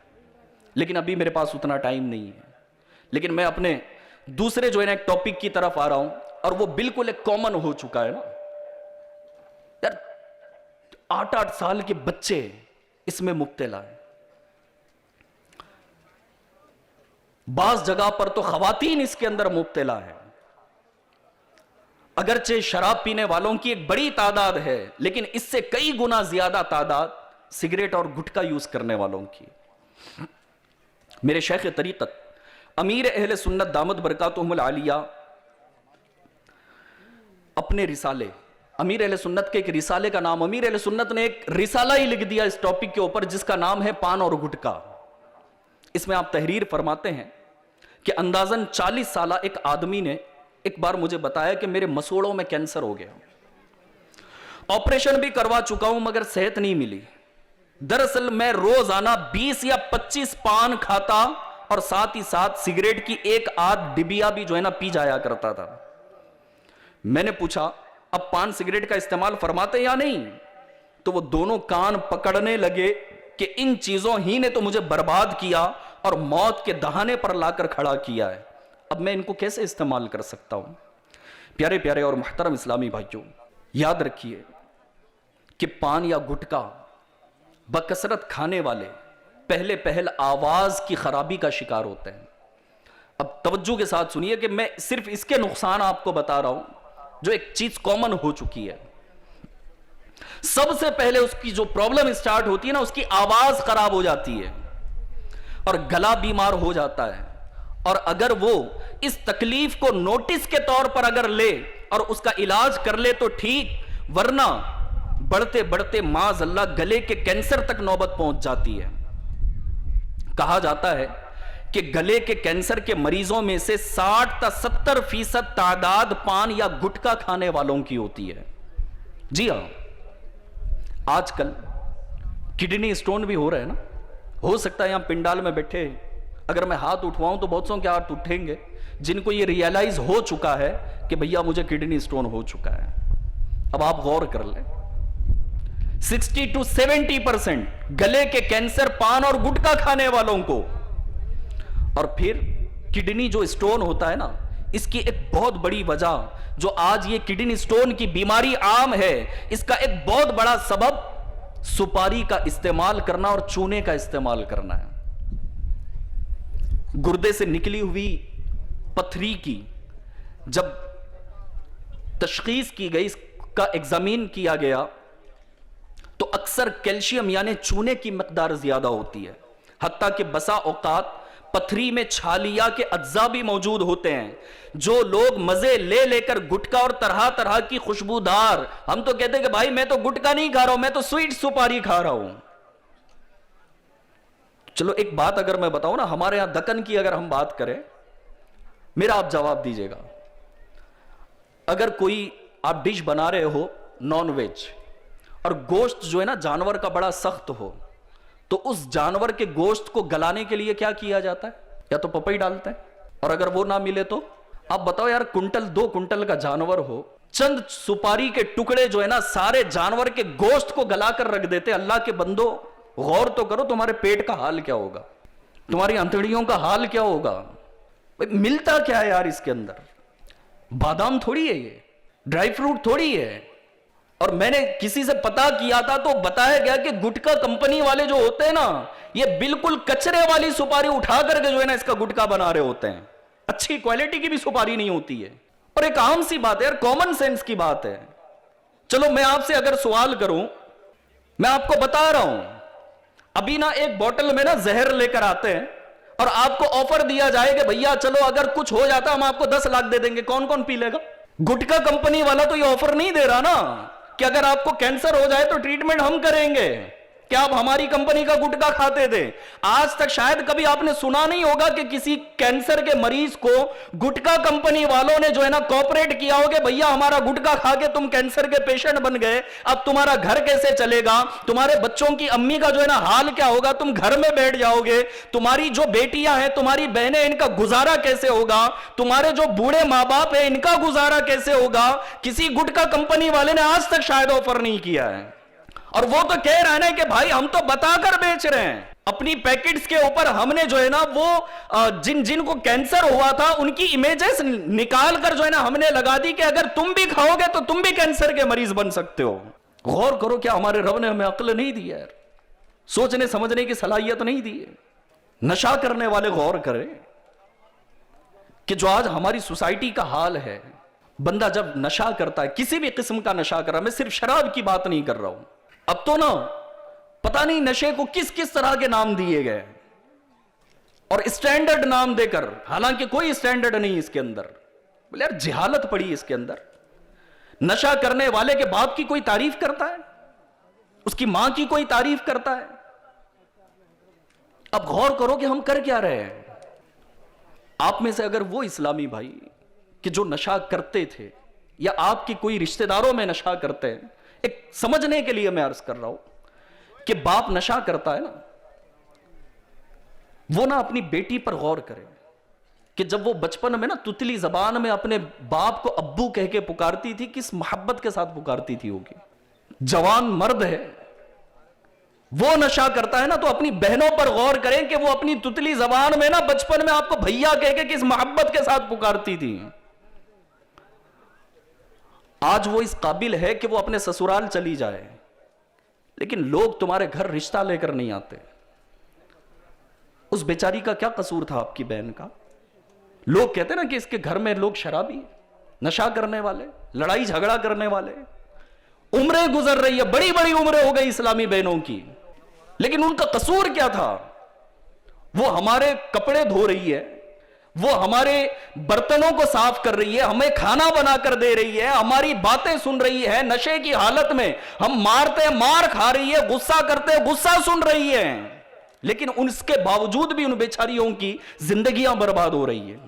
لیکن ابھی میرے پاس اتنا ٹائم نہیں ہے. لیکن میں اپنے دوسرے جو ہے نا ایک ٹاپک کی طرف آ رہا ہوں، اور وہ بالکل ایک کامن ہو چکا ہے نا یار. 8 سال کے بچے اس میں مبتلا ہیں، بعض جگہ پر تو خواتین اس کے اندر مبتلا ہیں. اگرچہ شراب پینے والوں کی ایک بڑی تعداد ہے، لیکن اس سے کئی گنا زیادہ تعداد سگریٹ اور گٹکا یوز کرنے والوں کی. میرے شیخ طریقت امیر اہل سنت دامت برکاتہم العالیہ اپنے رسالے، امیر اہل سنت کے ایک رسالے کا نام، امیر اہل سنت نے ایک رسالہ ہی لکھ دیا اس ٹاپک کے اوپر جس کا نام ہے پان اور گٹکا۔ اس میں آپ تحریر فرماتے ہیں کہ اندازاً 40 سالہ ایک آدمی نے ایک بار مجھے بتایا کہ میرے مسوڑوں میں کینسر ہو گیا، آپریشن بھی کروا چکا ہوں مگر صحت نہیں ملی۔ دراصل میں روزانہ 20 یا 25 پان کھاتا اور ساتھ ہی ساتھ سگریٹ کی ایک آدھ ڈبیا بھی جو ہے نا پی جایا کرتا تھا۔ میں نے پوچھا اب پان سگریٹ کا استعمال فرماتے یا نہیں؟ تو وہ دونوں کان پکڑنے لگے کہ ان چیزوں ہی نے تو مجھے برباد کیا اور موت کے دہانے پر لا کر کھڑا کیا ہے، اب میں ان کو کیسے استعمال کر سکتا ہوں؟ پیارے پیارے اور محترم اسلامی بھائیوں، یاد رکھیے کہ پان یا گٹکا بکثرت کھانے والے پہل آواز کی خرابی کا شکار ہوتے ہیں۔ اب توجہ کے ساتھ سنیے کہ میں صرف اس کے نقصان آپ کو بتا رہا ہوں جو ایک چیز کامن ہو چکی ہے۔ سب سے پہلے اس کی جو پرابلم اسٹارٹ ہوتی ہے نا، اس کی آواز خراب ہو جاتی ہے اور گلا بیمار ہو جاتا ہے، اور اگر وہ اس تکلیف کو نوٹس کے طور پر اگر لے اور اس کا علاج کر لے تو ٹھیک، ورنہ بڑھتے بڑھتے معاذ اللہ گلے کے کینسر تک نوبت پہنچ جاتی ہے۔ کہا جاتا ہے کہ گلے کے کینسر کے مریضوں میں سے 60 تا 70% تعداد پان یا گٹکا کھانے والوں کی ہوتی ہے۔ جی ہاں، آج کل کڈنی سٹون بھی ہو رہے ہیں نا، ہو سکتا ہے یہاں پنڈال میں بیٹھے اگر میں ہاتھ اٹھواؤں تو بہت سو کے ہاتھ اٹھیں گے جن کو یہ ریئلائز ہو چکا ہے کہ بھیا مجھے کڈنی سٹون ہو چکا ہے۔ اب آپ غور کر لیں، 60 to 70% گلے کے کینسر پان اور گٹکا کھانے والوں کو، اور پھر کڈنی جو سٹون ہوتا ہے نا، اس کی ایک بہت بڑی وجہ جو آج یہ کڈنی سٹون کی بیماری عام ہے، اس کا ایک بہت بڑا سبب سپاری کا استعمال کرنا اور چونے کا استعمال کرنا ہے۔ گردے سے نکلی ہوئی پتھری کی جب تشخیص کی گئی، اس کا ایگزامین کیا گیا تو اکثر کیلشیم یعنی چونے کی مقدار زیادہ ہوتی ہے، حتیٰ کہ بسا اوقات پتھری میں چھالیا کے اجزاء بھی موجود ہوتے ہیں۔ جو لوگ مزے لے لے کر گٹکا اور طرح طرح کی خوشبودار، ہم تو کہتے ہیں کہ بھائی میں تو گٹکا نہیں کھا رہا ہوں، میں تو سویٹ سپاری کھا رہا ہوں۔ چلو ایک بات اگر میں بتاؤں نا، ہمارے یہاں دکن کی اگر ہم بات کریں، میرا آپ جواب دیجئے گا، اگر کوئی آپ ڈش بنا رہے ہو نان ویج اور گوشت جو ہے نا جانور کا بڑا سخت ہو، تو اس جانور کے گوشت کو گلانے کے لیے کیا کیا جاتا ہے؟ یا تو پپئی ڈالتے ہیں، اور اگر وہ نہ ملے تو آپ بتاؤ یار، کنٹل 2 کنٹل کا جانور ہو، چند سپاری کے ٹکڑے جو ہے نا سارے جانور کے گوشت کو گلا کر رکھ دیتے۔ اللہ کے بندو غور تو کرو، تمہارے پیٹ کا حال کیا ہوگا، تمہاری انتڑیوں کا حال کیا ہوگا؟ ملتا کیا ہے یار اس کے اندر؟ بادام تھوڑی ہے، یہ ڈرائی فروٹ تھوڑی ہے۔ اور میں نے کسی سے پتا کیا تھا تو بتایا گیا کہ گٹکا کمپنی والے جو ہوتے ہیں نا، یہ بالکل کچرے والی سپاری اٹھا کر کے جو ہے نا اس کا گٹکا بنا رہے ہوتے ہیں، اچھی کوالٹی کی بھی سپاری نہیں ہوتی ہے۔ اور ایک عام سی بات ہے یار، کامن سینس کی بات ہے۔ چلو میں آپ سے اگر سوال کروں، میں آپ کو بتا رہا ہوں، ابھی نا ایک بوٹل میں نا زہر لے کر آتے ہیں اور آپ کو آفر دیا جائے کہ بھیا چلو اگر کچھ ہو جاتا ہم آپ کو 10 لاکھ دے دیں گے، کون کون پی لے گا؟ گٹکا کمپنی والا تو یہ آفر نہیں دے رہا نا کہ اگر آپ کو کینسر ہو جائے تو ٹریٹمنٹ ہم کریں گے، کہ آپ ہماری کمپنی کا گٹکا کھاتے تھے۔ آج تک شاید کبھی آپ نے سنا نہیں ہوگا کہ کسی کینسر کے مریض کو گٹکا کمپنی والوں نے جو ہے نا کوپریٹ کیا ہو کہ بھیا ہمارا گٹکا کھا کے تم کینسر کے پیشنٹ بن گئے، اب تمہارا گھر کیسے چلے گا، تمہارے بچوں کی امی کا جو ہے نا حال کیا ہوگا، تم گھر میں بیٹھ جاؤ گے، تمہاری جو بیٹیاں ہیں، تمہاری بہنیں، ان کا گزارا کیسے ہوگا، تمہارے جو بوڑھے ماں باپ ہیں ان کا گزارا کیسے ہوگا؟ کسی گٹکا کمپنی والے نے آج تک شاید آفر نہیں کیا ہے، اور وہ تو کہہ رہا ہے کہ بھائی ہم تو بتا کر بیچ رہے ہیں۔ اپنی پیکٹس کے اوپر ہم نے جو ہے نا وہ جن کو کینسر ہوا تھا ان کی امیجز نکال کر جو ہے نا ہم نے لگا دی کہ اگر تم بھی کھاؤ گے تو تم بھی کینسر کے مریض بن سکتے ہو۔ غور کرو، کیا ہمارے رب نے ہمیں عقل نہیں دی ہے؟ سوچنے سمجھنے کی صلاحیت نہیں دی ہے؟ نشہ کرنے والے غور کریں کہ جو آج ہماری سوسائٹی کا حال ہے، بندہ جب نشہ کرتا ہے، کسی بھی قسم کا نشہ کر رہا ہے، میں صرف شراب کی بات نہیں کر رہا ہوں، اب تو نا پتہ نہیں نشے کو کس کس طرح کے نام دیے گئے۔ اور اسٹینڈرڈ نام دے کر، حالانکہ کوئی اسٹینڈرڈ نہیں اس کے اندر. بولے یار جہالت پڑی اس کے اندر. نشہ کرنے والے کے باپ کی کوئی تعریف کرتا ہے؟ اس کی ماں کی کوئی تعریف کرتا ہے؟ اب غور کرو کہ ہم کر کیا رہے ہیں. آپ میں سے اگر وہ اسلامی بھائی کہ جو نشہ کرتے تھے یا آپ کی کوئی رشتہ داروں میں نشہ کرتے ہیں، ایک سمجھنے کے لیے میں عرض کر رہا ہوں کہ باپ نشہ کرتا ہے نا، وہ نہ اپنی بیٹی پر غور کرے کہ جب وہ بچپن میں نا تتلی زبان میں اپنے باپ کو ابو کہہ کے پکارتی تھی، کس محبت کے ساتھ پکارتی تھی ہوگی. جوان مرد ہے وہ نشہ کرتا ہے نا، تو اپنی بہنوں پر غور کریں کہ وہ اپنی تتلی زبان میں نا بچپن میں آپ کو بھیا کہہ کے کس محبت کے ساتھ پکارتی تھی. آج وہ اس قابل ہے کہ وہ اپنے سسرال چلی جائے، لیکن لوگ تمہارے گھر رشتہ لے کر نہیں آتے. اس بیچاری کا کیا قصور تھا آپ کی بہن کا؟ لوگ کہتے نا کہ اس کے گھر میں لوگ شرابی، نشہ کرنے والے، لڑائی جھگڑا کرنے والے. عمریں گزر رہی ہے، بڑی بڑی عمریں ہو گئی اسلامی بہنوں کی، لیکن ان کا قصور کیا تھا؟ وہ ہمارے کپڑے دھو رہی ہے، وہ ہمارے برتنوں کو صاف کر رہی ہے، ہمیں کھانا بنا کر دے رہی ہے، ہماری باتیں سن رہی ہے، نشے کی حالت میں ہم مارتے مار کھا رہی ہے، غصہ کرتے غصہ سن رہی ہے، لیکن اس کے باوجود بھی ان بیچاریوں کی زندگیاں برباد ہو رہی ہیں.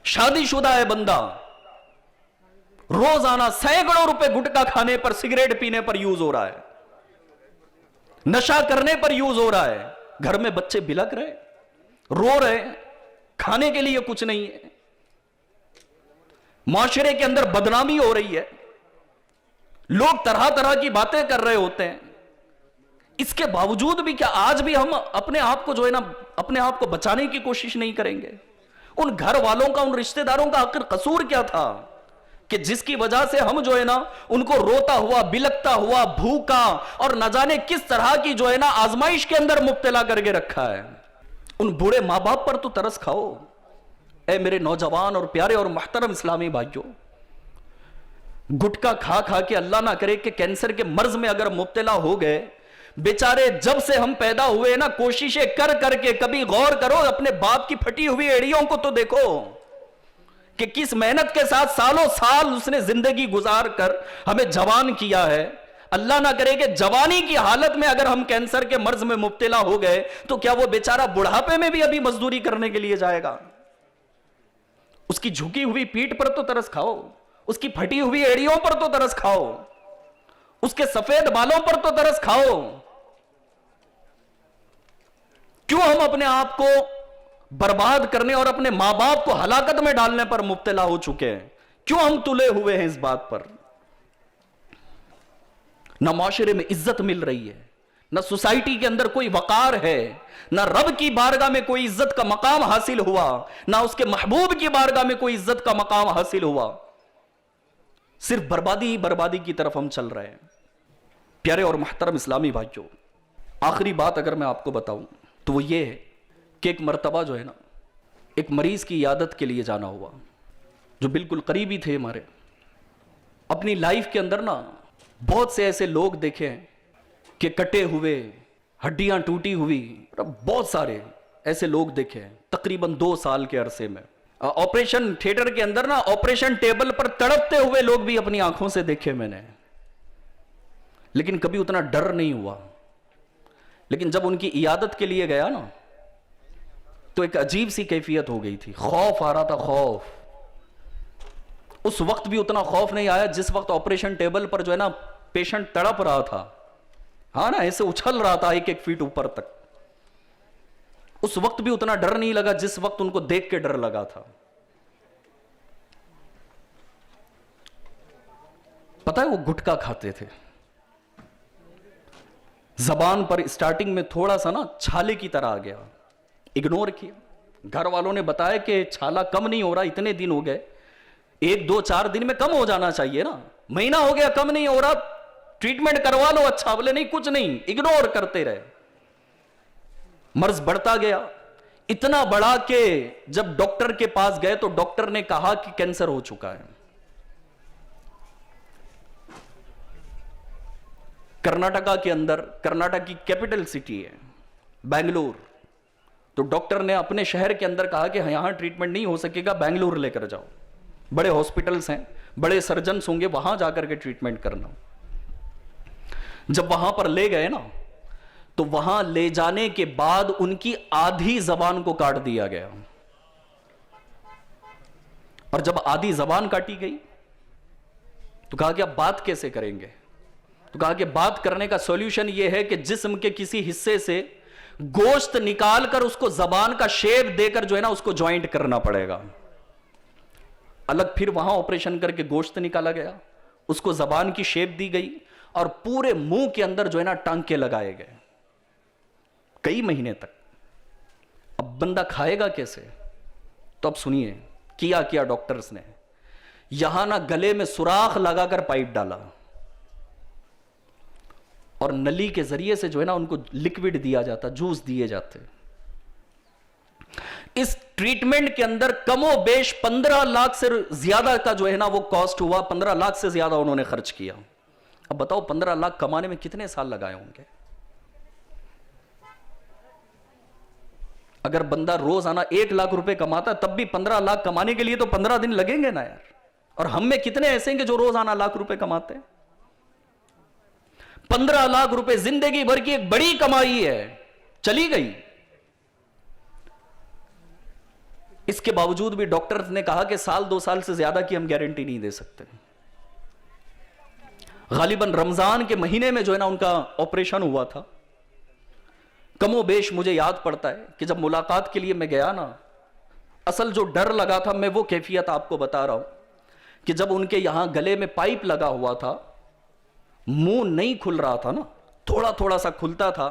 شادی شدہ ہے بندہ، روزانہ سینکڑوں روپے گٹکا کھانے پر، سگریٹ پینے پر یوز ہو رہا ہے، نشہ کرنے پر یوز ہو رہا ہے. گھر میں بچے بلک رہے، رو رہے، کھانے کے لیے کچھ نہیں ہے، معاشرے کے اندر بدنامی ہو رہی ہے، لوگ طرح طرح کی باتیں کر رہے ہوتے ہیں. اس کے باوجود بھی کیا آج بھی ہم اپنے آپ کو جو ہے نا اپنے آپ کو بچانے کی کوشش نہیں کریں گے؟ ان گھر والوں کا، ان رشتہ داروں کا آخر قصور کیا تھا کہ جس کی وجہ سے ہم جو ہے نا ان کو روتا ہوا، بلکتا ہوا، بھوکا اور نہ جانے کس طرح کی جو ہے نا آزمائش کے اندر مبتلا کر کے رکھا ہے. ان بوڑھے ماں باپ پر تو ترس کھاؤ اے میرے نوجوان اور پیارے اور محترم اسلامی بھائیوں. گٹکا کھا کھا کے اللہ نہ کرے کہ کینسر کے مرض میں اگر مبتلا ہو گئے، بیچارے جب سے ہم پیدا ہوئے نا کوششیں کر کر کے، کبھی غور کرو اپنے باپ کی پھٹی ہوئی ایڑیوں کو تو دیکھو کہ کس محنت کے ساتھ سالوں سال اس نے زندگی گزار کر ہمیں جوان کیا ہے. اللہ نہ کرے کہ جوانی کی حالت میں اگر ہم کینسر کے مرض میں مبتلا ہو گئے تو کیا وہ بیچارہ بڑھاپے میں بھی ابھی مزدوری کرنے کے لیے جائے گا؟ اس کی جھکی ہوئی پیٹھ پر تو ترس کھاؤ، اس کی پھٹی ہوئی ایڑیوں پر تو ترس کھاؤ، اس کے سفید بالوں پر تو ترس کھاؤ. کیوں ہم اپنے آپ کو برباد کرنے اور اپنے ماں باپ کو ہلاکت میں ڈالنے پر مبتلا ہو چکے ہیں؟ کیوں ہم تلے ہوئے ہیں اس بات پر؟ نہ معاشرے میں عزت مل رہی ہے، نہ سوسائٹی کے اندر کوئی وقار ہے، نہ رب کی بارگاہ میں کوئی عزت کا مقام حاصل ہوا، نہ اس کے محبوب کی بارگاہ میں کوئی عزت کا مقام حاصل ہوا. صرف بربادی ہی بربادی کی طرف ہم چل رہے ہیں. پیارے اور محترم اسلامی بھائیوں، آخری بات اگر میں آپ کو بتاؤں تو وہ یہ ہے کہ ایک مرتبہ جو ہے نا ایک مریض کی عیادت کے لیے جانا ہوا، جو بالکل قریبی تھے ہمارے. اپنی لائف کے اندر نا بہت سے ایسے لوگ دیکھے ہیں کہ کٹے ہوئے، ہڈیاں ٹوٹی ہوئی، بہت سارے ایسے لوگ دیکھے ہیں تقریباً 2 سال کے عرصے میں. آپریشن تھیٹر کے اندر نا آپریشن ٹیبل پر تڑپتے ہوئے لوگ بھی اپنی آنکھوں سے دیکھے میں نے، لیکن کبھی اتنا ڈر نہیں ہوا. لیکن جب ان کی عیادت کے لیے گیا نا تو ایک عجیب سی کیفیت ہو گئی تھی، خوف آ رہا تھا، خوف. اس وقت بھی اتنا خوف نہیں آیا جس وقت آپریشن ٹیبل پر جو ہے نا پیشنٹ تڑپ رہا تھا، ہاں نا ایسے اچھل رہا تھا 1-1 فیٹ اوپر تک. اس وقت بھی اتنا ڈر نہیں لگا جس وقت ان کو دیکھ کے ڈر لگا تھا. پتہ ہے وہ گٹکا کھاتے تھے، زبان پر اسٹارٹنگ میں تھوڑا سا نا چھالے کی طرح آ گیا، اگنور کیا. گھر والوں نے بتایا کہ چھالا کم نہیں ہو رہا، اتنے دن ہو گئے، 1-2-4 دن میں کم ہو جانا چاہیے نا، مہینہ ہو گیا کم نہیں ہو رہا، ٹریٹمنٹ کروا لو. اچھا بولے نہیں کچھ نہیں، اگنور کرتے رہے. مرض بڑھتا گیا، اتنا بڑا کہ جب ڈاکٹر کے پاس گئے تو ڈاکٹر نے کہا کہ کینسر ہو چکا ہے. کرناٹکا کے اندر، کرناٹک کی کیپٹل سٹی ہے بنگلور، تو ڈاکٹر نے اپنے شہر کے اندر کہا کہ یہاں ٹریٹمنٹ نہیں ہو سکے گا، بنگلور لے کر جاؤ، بڑے ہاسپٹلز ہیں، بڑے سرجنز ہوں گے، وہاں جا کر کے ٹریٹمنٹ کرنا۔ جب وہاں پر لے گئے نا تو وہاں لے جانے کے بعد ان کی آدھی زبان کو کاٹ دیا گیا، اور جب آدھی زبان کاٹی گئی تو کہا کہ اب بات کیسے کریں گے؟ تو کہا کہ بات کرنے کا سولوشن یہ ہے کہ جسم کے کسی حصے سے گوشت نکال کر اس کو زبان کا شیپ دے کر جو ہے نا اس کو جوائنٹ کرنا پڑے گا۔ الگ پھر وہاں آپریشن کر کے گوشت نکالا گیا، اس کو زبان کی شیپ دی گئی، اور پورے منہ کے اندر جو ہے نا ٹانکے لگائے گئے کئی مہینے تک۔ اب بندہ کھائے گا کیسے؟ تو اب سنیے کیا ڈاکٹرز نے، یہاں نا گلے میں سوراخ لگا کر پائپ ڈالا، اور نلی کے ذریعے سے جو ہے نا ان کو لکوڈ دیا جاتا، جوس دیے جاتے۔ اس ٹریٹمنٹ کے اندر کم و بیش 15 لاکھ سے زیادہ کا جو ہے نا وہ کاسٹ ہوا، 15 لاکھ سے زیادہ انہوں نے خرچ کیا۔ اب بتاؤ 15 لاکھ کمانے میں کتنے سال لگائے ہوں گے؟ اگر بندہ روزانہ 1 لاکھ روپے کماتا تب بھی 15 لاکھ کمانے کے لیے تو 15 دن لگیں گے نا یار۔ اور ہم میں کتنے ایسے ہیں کہ جو روزانہ لاکھ روپے کماتے ہیں؟ 15 لاکھ روپے زندگی بھر کی ایک بڑی کمائی ہے، چلی گئی۔ اس کے باوجود بھی ڈاکٹرز نے کہا کہ سال 2 سال سے زیادہ کی ہم گارنٹی نہیں دے سکتے۔ غالباً رمضان کے مہینے میں جو ہے نا ان کا آپریشن ہوا تھا۔ کم و بیش مجھے یاد پڑتا ہے کہ جب ملاقات کے لیے میں گیا نا، اصل جو ڈر لگا تھا میں وہ کیفیت آپ کو بتا رہا ہوں کہ جب ان کے یہاں گلے میں پائپ لگا ہوا تھا، منہ نہیں کھل رہا تھا نا، تھوڑا تھوڑا سا کھلتا تھا،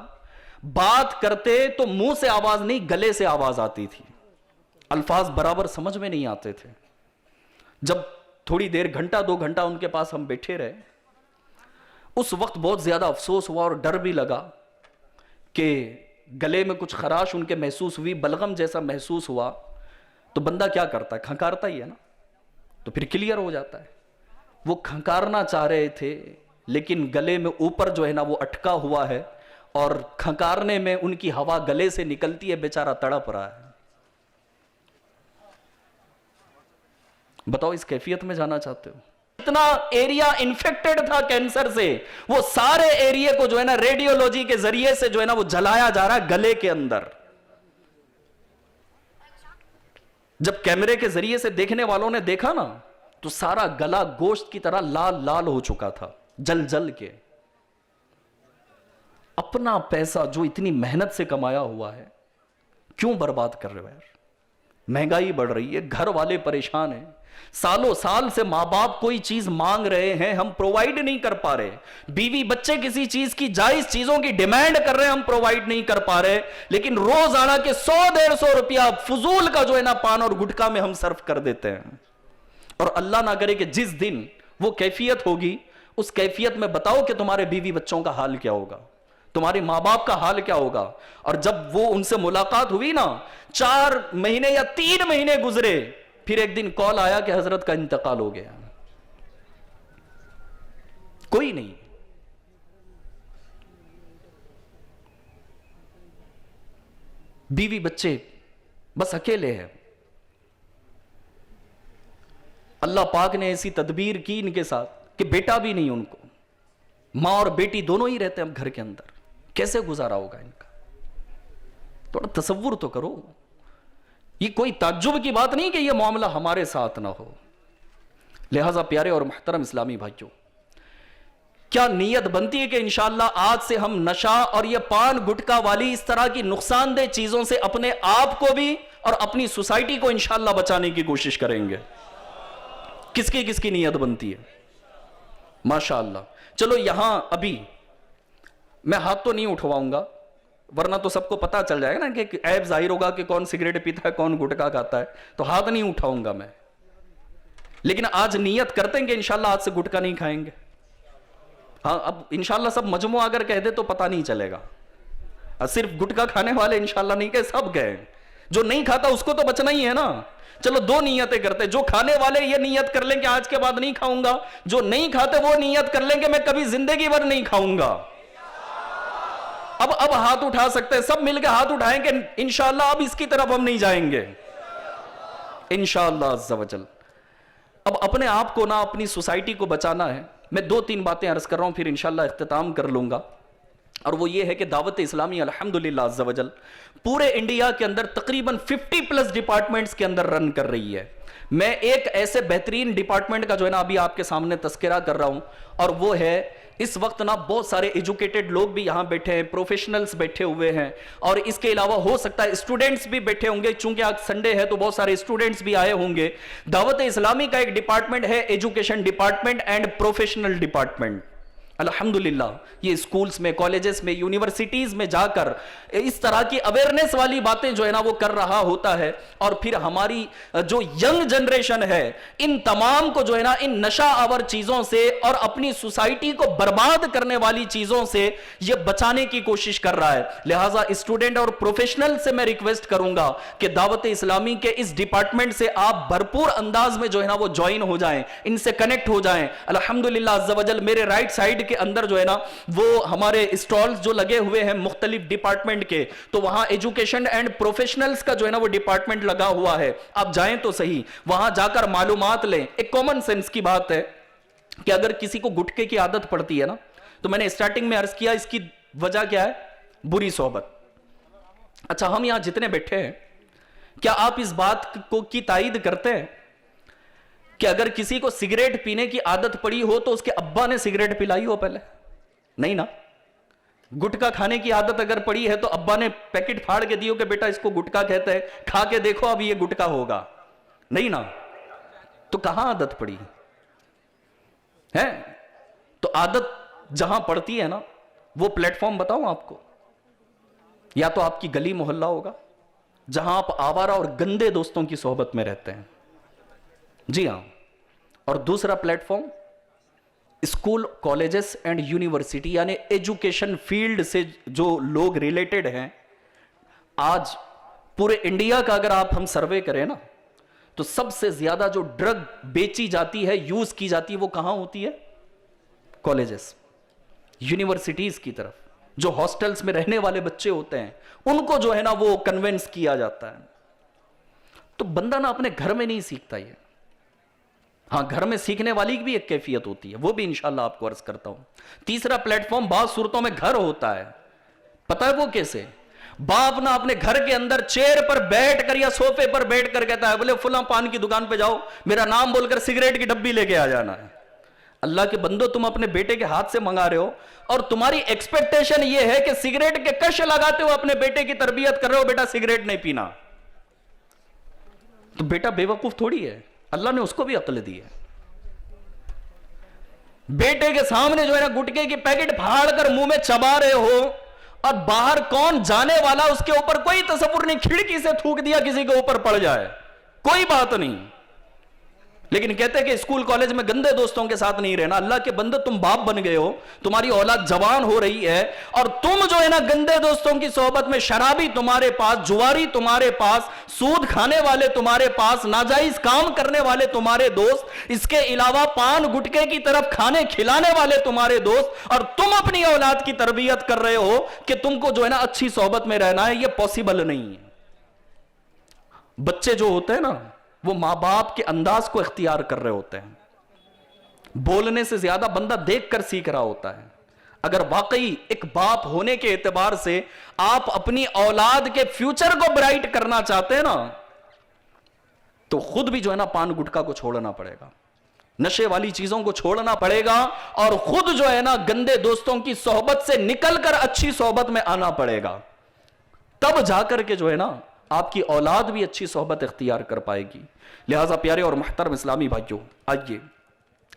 بات کرتے تو منہ سے آواز نہیں گلے سے آواز آتی تھی، الفاظ برابر سمجھ میں نہیں آتے تھے۔ جب تھوڑی دیر گھنٹہ 2 گھنٹہ ان کے پاس ہم بیٹھے رہے، اس وقت بہت زیادہ افسوس ہوا اور ڈر بھی لگا کہ گلے میں کچھ خراش ان کے محسوس ہوئی، بلغم جیسا محسوس ہوا، تو بندہ کیا کرتا ہے؟ کھنکارتا ہی ہے نا، تو پھر کلیئر ہو جاتا ہے۔ وہ کھنکارنا چاہ رہے تھے لیکن گلے میں اوپر جو ہے نا وہ اٹکا ہوا ہے، اور کھنکارنے میں ان کی ہوا گلے سے نکلتی ہے، بیچارہ تڑپ رہا ہے۔ بتاؤ اس کیفیت میں جانا چاہتے ہو؟ اتنا ایریا انفیکٹڈ تھا کینسر سے، وہ سارے ایریا کو جو ہے نا ریڈیولوجی کے ذریعے سے جو ہے نا وہ جلایا جا رہا ہے گلے کے اندر۔ جب کیمرے کے ذریعے سے دیکھنے والوں نے دیکھا نا تو سارا گلا گوشت کی طرح لال لال ہو چکا تھا، جل جل کے۔ اپنا پیسہ جو اتنی محنت سے کمایا ہوا ہے کیوں برباد کر رہے ہو یار؟ مہنگائی بڑھ رہی ہے، گھر والے پریشان ہیں، سالوں سال سے ماں باپ کوئی چیز مانگ رہے ہیں، ہم پرووائیڈ نہیں کر پا رہے، بیوی بچے کسی چیز کی جائز چیزوں کی ڈیمانڈ کر رہے ہیں، ہم پرووائیڈ نہیں کر پا رہے، لیکن روزانہ کے 100-150 روپیہ فضول کا جو ہے نا پان اور گٹکا میں ہم صرف کر دیتے ہیں۔ اور اللہ نہ کرے کہ جس دن وہ کیفیت ہوگی، اس کیفیت میں بتاؤ کہ تمہارے بیوی بچوں کا حال کیا ہوگا، تمہارے ماں باپ کا حال کیا ہوگا۔ اور جب وہ ان سے ملاقات ہوئی نا، 4 مہینے یا 3 مہینے گزرے، پھر ایک دن کال آیا کہ حضرت کا انتقال ہو گیا۔ کوئی نہیں، بیوی بچے بس اکیلے ہیں۔ اللہ پاک نے ایسی تدبیر کی ان کے ساتھ کہ بیٹا بھی نہیں ان کو، ماں اور بیٹی دونوں ہی رہتے ہیں اب گھر کے اندر۔ کیسے گزارا ہوگا ان کا؟ تھوڑا تصور تو کرو۔ یہ کوئی تعجب کی بات نہیں کہ یہ معاملہ ہمارے ساتھ نہ ہو۔ لہٰذا پیارے اور محترم اسلامی بھائیوں، کیا نیت بنتی ہے کہ انشاءاللہ آج سے ہم نشہ اور یہ پان گٹکا والی اس طرح کی نقصان دہ چیزوں سے اپنے آپ کو بھی اور اپنی سوسائٹی کو انشاءاللہ بچانے کی کوشش کریں گے؟ کس کی نیت بنتی ہے؟ ماشاءاللہ۔ چلو یہاں ابھی میں ہاتھ تو نہیں اٹھواؤں گا، ورنہ تو سب کو پتا چل جائے گا نا کہ عیب ظاہر ہوگا کہ کون سگریٹ پیتا ہے، کون گٹکا کھاتا ہے، تو ہاتھ نہیں اٹھاؤں گا میں۔ لیکن آج نیت کرتے ہیں کہ انشاءاللہ آج سے گٹکا نہیں کھائیں گے۔ ہاں، اب انشاءاللہ سب مجموعہ اگر کہہ دے تو پتا نہیں چلے گا۔ صرف گٹکا کھانے والے انشاءاللہ نہیں کہ سب گئے، جو نہیں کھاتا اس کو تو بچنا ہی ہے نا۔ چلو 2 نیتیں کرتے، جو کھانے والے یہ نیت کر لیں کہ آج کے بعد نہیں کھاؤں گا، جو نہیں کھاتے وہ نیت کر لیں کہ میں کبھی زندگی بھر نہیں کھاؤں گا۔ اب ہاتھ اٹھا سکتے ہیں، سب مل کے ہاتھ اٹھائیں کہ انشاءاللہ اب اس کی طرف ہم نہیں جائیں گے انشاءاللہ عز و جل۔ اب اپنے آپ کو نہ اپنی سوسائٹی کو بچانا ہے۔ میں 2-3 باتیں عرض کر رہا ہوں، پھر انشاءاللہ اختتام کر لوں گا، اور وہ یہ ہے کہ دعوت اسلامی الحمدللہ عز و جل پورے انڈیا کے اندر تقریباً 50+ ڈپارٹمنٹس کے اندر رن کر رہی ہے۔ میں ایک ایسے بہترین ڈپارٹمنٹ کا جو ہے نا ابھی آپ کے سامنے تذکرہ کر رہا ہوں، اور وہ ہے اس وقت نا بہت سارے ایجوکیٹڈ لوگ بھی یہاں بیٹھے ہیں، پروفیشنلز بیٹھے ہوئے ہیں، اور اس کے علاوہ ہو سکتا ہے اسٹوڈنٹس بھی بیٹھے ہوں گے، چونکہ آج سنڈے ہے تو بہت سارے اسٹوڈنٹس بھی آئے ہوں گے۔ دعوت اسلامی کا ایک ڈپارٹمنٹ ہے education department and professional department. الحمدللہ یہ اسکولز میں، کالجز میں، یونیورسٹیز میں جا کر اس طرح کی اویئرنیس والی باتیں جو ہے نا وہ کر رہا ہوتا ہے، اور پھر ہماری جو ینگ جنریشن ہے ان تمام کو جو ہے نا ان نشہ آور چیزوں سے اور اپنی سوسائٹی کو برباد کرنے والی چیزوں سے یہ بچانے کی کوشش کر رہا ہے۔ لہٰذا اسٹوڈنٹ اور پروفیشنل سے میں ریکویسٹ کروں گا کہ دعوت اسلامی کے اس ڈپارٹمنٹ سے آپ بھرپور انداز میں جو ہے نا وہ جوائن ہو جائیں، ان سے کنیکٹ ہو جائیں۔ الحمدللہ عز و جل میرے رائٹ سائیڈ کے اندر جو ہے نا وہ ہمارے اسٹالز جو لگے ہوئے ہیں مختلف ڈپارٹمنٹ کے، تو وہاں ایجوکیشن اینڈ پروفیشنلز کا جو ہے نا وہ ڈپارٹمنٹ لگا ہوا ہے، آپ جائیں تو صحیح، وہاں جا کر معلومات لیں۔ ایک کامن سینس کی بات ہے کہ اگر کسی کو گٹکے کی عادت پڑتی ہے نا، تو میں نے اسٹارٹنگ میں عرض کیا اس کی وجہ کیا ہے؟ بری صحبت۔ اچھا ہم یہاں جتنے بیٹھے ہیں، کیا آپ اس بات کو کی تائید کرتے ہیں کہ اگر کسی کو سگریٹ پینے کی عادت پڑی ہو تو اس کے ابا نے سگریٹ پلائی ہو پہلے؟ نہیں نا۔ گٹکا کھانے کی عادت اگر پڑی ہے تو ابا نے پیکٹ پھاڑ کے دیو کہ بیٹا اس کو گٹکا کہتے ہیں، کھا کے دیکھو اب یہ گٹکا ہوگا، نہیں نا۔ تو کہاں عادت پڑی ہے؟ تو عادت جہاں پڑتی ہے نا، وہ پلیٹ فارم بتاؤں آپ کو، یا تو آپ کی گلی محلہ ہوگا جہاں آپ آوارہ اور گندے دوستوں کی صحبت میں رہتے ہیں، جی ہاں، اور دوسرا plate form school, colleges and university, یعنی ایجوکیشن فیلڈ سے جو لوگ ریلیٹڈ ہیں۔ آج پورے انڈیا کا اگر آپ ہم سروے کریں نا، تو سب سے زیادہ جو ڈرگ بیچی جاتی ہے، یوز کی جاتی ہے، وہ کہاں ہوتی ہے؟ کالجز، یونیورسٹیز کی طرف۔ جو ہاسٹلز میں رہنے والے بچے ہوتے ہیں ان کو جو ہے نا وہ کنونس کیا جاتا ہے۔ تو بندہ نا اپنے گھر میں نہیں سیکھتا یہ، ہاں گھر میں سیکھنے والی بھی ایک کیفیت ہوتی ہے، وہ بھی انشاءاللہ آپ کو عرض کرتا ہوں۔ تیسرا پلیٹ فارم بعض صورتوں میں گھر ہوتا ہے، پتہ ہے وہ کیسے؟ باپ نا اپنے گھر کے اندر چیئر پر بیٹھ کر یا صوفے پر بیٹھ کر کہتا ہے بولے فلاں پان کی دکان پہ جاؤ، میرا نام بول کر سگریٹ کی ڈبی لے کے آ جانا ہے۔ اللہ کے بندو، تم اپنے بیٹے کے ہاتھ سے منگا رہے ہو اور تمہاری ایکسپیکٹیشن یہ ہے کہ سگریٹ کے کش لگاتے ہو اپنے بیٹے کی تربیت کر رہے ہو، بیٹا سگریٹ نہیں پینا۔ تو بیٹا بے وقوف تھوڑی ہے، اللہ نے اس کو بھی عقل دی ہے۔ بیٹے کے سامنے جو ہے نا گٹکے کی پیکٹ پھاڑ کر منہ میں چبا رہے ہو، اور باہر کون جانے والا اس کے اوپر کوئی تصور نہیں، کھڑکی سے تھوک دیا کسی کے اوپر پڑ جائے، کوئی بات نہیں۔ لیکن کہتے ہیں کہ اسکول کالج میں گندے دوستوں کے ساتھ نہیں رہنا۔ اللہ کے بندے، تم باپ بن گئے ہو، تمہاری اولاد جوان ہو رہی ہے، اور تم جو ہے نا گندے دوستوں کی صحبت میں، شرابی تمہارے پاس، جواری تمہارے پاس، سود کھانے والے تمہارے پاس، ناجائز کام کرنے والے تمہارے دوست، اس کے علاوہ پان گٹکے کی طرف کھانے کھلانے والے تمہارے دوست، اور تم اپنی اولاد کی تربیت کر رہے ہو کہ تم کو جو ہے نا اچھی صحبت میں رہنا ہے۔ یہ پاسبل نہیں ہے۔ بچے جو ہوتے ہیں نا وہ ماں باپ کے انداز کو اختیار کر رہے ہوتے ہیں، بولنے سے زیادہ بندہ دیکھ کر سیکھ رہا ہوتا ہے۔ اگر واقعی ایک باپ ہونے کے اعتبار سے آپ اپنی اولاد کے فیوچر کو برائٹ کرنا چاہتے ہیں نا، تو خود بھی جو ہے نا پان گٹکا کو چھوڑنا پڑے گا، نشے والی چیزوں کو چھوڑنا پڑے گا، اور خود جو ہے نا گندے دوستوں کی صحبت سے نکل کر اچھی صحبت میں آنا پڑے گا۔ تب جا کر کے جو ہے نا آپ کی اولاد بھی اچھی صحبت اختیار کر پائے گی۔ لہٰذا پیارے اور محترم اسلامی بھائیوں، آئیے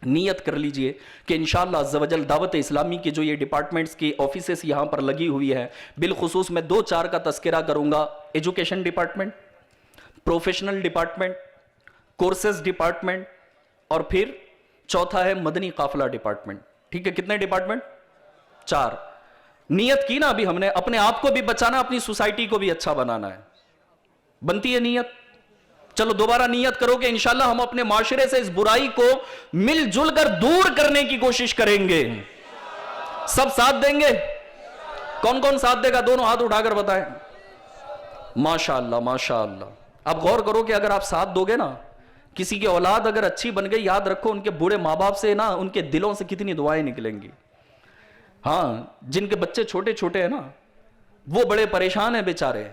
نیت کر لیجئے کہ انشاءاللہ عز و جل دعوت اسلامی کے جو یہ ڈپارٹمنٹس کی آفیسز یہاں پر لگی ہوئی ہے، بالخصوص میں 2-4 کا تذکرہ کروں گا۔ Education department, professional department, courses department, اور پھر چوتھا ہے مدنی قافلہ ڈپارٹمنٹ۔ ٹھیک ہے، کتنے ڈپارٹمنٹ؟ 4۔ نیت کی نا ابھی ہم نے، اپنے آپ کو بھی بچانا، اپنی سوسائٹی کو بھی اچھا بنانا ہے۔ بنتی ہے نیت؟ چلو دوبارہ نیت کرو کہ انشاءاللہ ہم اپنے معاشرے سے اس برائی کو مل جل کر دور کرنے کی کوشش کریں گے۔ سب ساتھ دیں گے؟ کون کون ساتھ دے گا؟ دونوں ہاتھ اٹھا کر بتائیں. ماشاءاللہ ماشاءاللہ. اب غور کرو کہ اگر آپ ساتھ دو گے نا، کسی کی اولاد اگر اچھی بن گئی، یاد رکھو ان کے بوڑھے ماں باپ سے نا ان کے دلوں سے کتنی دعائیں نکلیں گی. ہاں، جن کے بچے چھوٹے چھوٹے ہیں نا وہ بڑے پریشان ہیں بیچارے،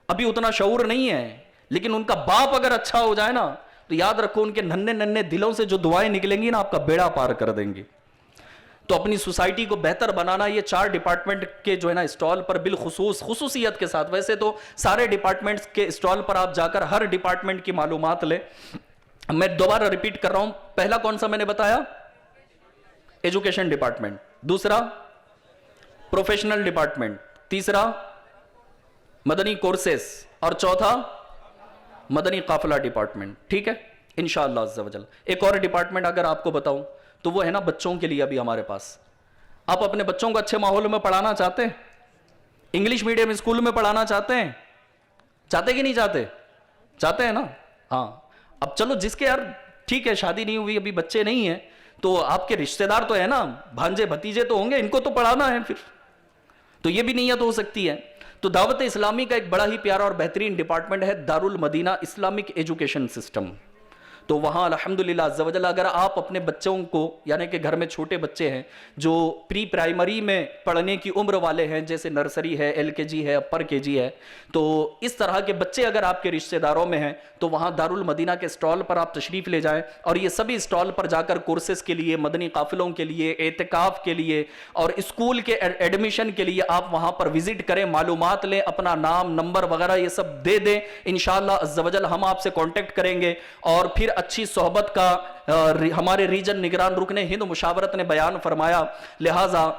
ابھی اتنا شعور نہیں ہے، لیکن ان کا باپ اگر اچھا ہو جائے نا تو یاد رکھو ان کے ننھے ننھے دلوں سے جو دعائیں نکلیں گی نا آپ کا بیڑا پار کر دیں گی. تو اپنی سوسائٹی کو بہتر بنانا، یہ 4 ڈپارٹمنٹ کے جو ہے نا اسٹال پر بالخصوص خصوصیت کے ساتھ، ویسے تو سارے ڈپارٹمنٹس کے اسٹال پر آپ جا کر ہر ڈپارٹمنٹ کی معلومات لیں. میں دوبارہ ریپیٹ کر رہا ہوں، پہلا کون سا میں نے بتایا؟ Education department. دوسرا پروفیشنل ڈپارٹمنٹ. تیسرا مدنی کورسز. اور چوتھا مدنی قافلہ ڈپارٹمنٹ. ٹھیک ہے انشاءاللہ عز و جل. ایک اور ڈپارٹمنٹ اگر آپ کو بتاؤں تو وہ ہے نا بچوں کے لیے. ابھی ہمارے پاس آپ اپنے بچوں کو اچھے ماحول میں پڑھانا چاہتے ہیں؟ انگلش میڈیم اسکول میں پڑھانا چاہتے ہیں؟ چاہتے کہ نہیں چاہتے؟ چاہتے ہیں نا. ہاں اب چلو جس کے یار ٹھیک ہے شادی نہیں ہوئی، ابھی بچے نہیں ہیں، تو آپ کے رشتہ دار تو ہے نا، بھانجے بھتیجے تو ہوں گے، ان کو تو پڑھانا ہے. پھر تو یہ بھی نیت ہو سکتی ہے. تو دعوت اسلامی کا ایک بڑا ہی پیارا اور بہترین ڈپارٹمنٹ ہے دارالمدینہ اسلامک ایجوکیشن سسٹم. تو وہاں الحمدللہ عز و جل اگر آپ اپنے بچوں کو، یعنی کہ گھر میں چھوٹے بچے ہیں جو پری پرائمری میں پڑھنے کی عمر والے ہیں، جیسے نرسری ہے، LKG ہے، اپر KG ہے، تو اس طرح کے بچے اگر آپ کے رشتہ داروں میں ہیں تو وہاں دارالمدینہ کے اسٹال پر آپ تشریف لے جائیں، اور یہ سبھی اسٹال پر جا کر کورسز کے لیے، مدنی قافلوں کے لیے، اعتکاف کے لیے اور اسکول کے ایڈمیشن کے لیے آپ وہاں پر وزٹ کریں، معلومات لیں، اپنا نام نمبر وغیرہ یہ سب دے دیں. انشاءاللہ عز و جل ہم آپ سے کانٹیکٹ کریں گے. اور پھر اچھی صحبت کا ہمارے ریجن نگران رکن ہند مشاورت نے بیان فرمایا، لہٰذا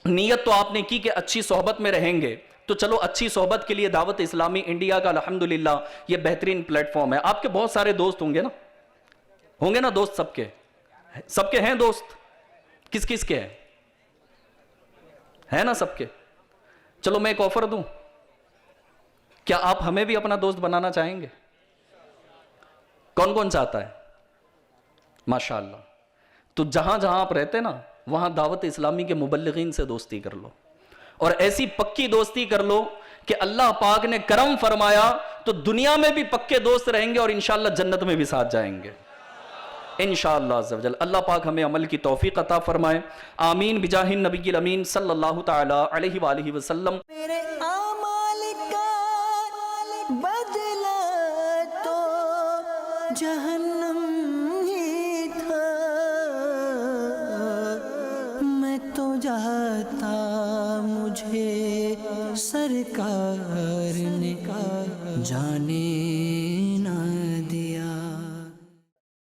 نیت تو آپ نے کی کہ اچھی صحبت میں رہیں گے، تو چلو اچھی صحبت کے لیے دعوت اسلامی انڈیا کا الحمدللہ یہ بہترین پلیٹ فارم ہے. آپ کے بہت سارے دوست ہوں گے نا دوست، سب کے ہیں دوست؟ کس کس کے ہیں نا سب کے؟ چلو میں ایک آفر دوں، کیا آپ ہمیں بھی اپنا دوست بنانا چاہیں گے؟ کون کون چاہتا ہے؟ ماشاءاللہ. تو جہاں جہاں آپ رہتے نا وہاں دعوت اسلامی کے مبلغین سے دوستی کر لو، اور ایسی پکی دوستی کر لو کہ اللہ پاک نے کرم فرمایا تو دنیا میں بھی پکے دوست رہیں گے اور انشاءاللہ جنت میں بھی ساتھ جائیں گے انشاءاللہ عز و جل. اللہ پاک ہمیں عمل کی توفیق عطا فرمائے. آمین بجاہ النبی الامین صلی اللہ تعالی علیہ وآلہ وسلم. میرے اعمال کا بدلہ تو جہنم ہی تھا، میں تو جاتا مجھے سرکار نے جانے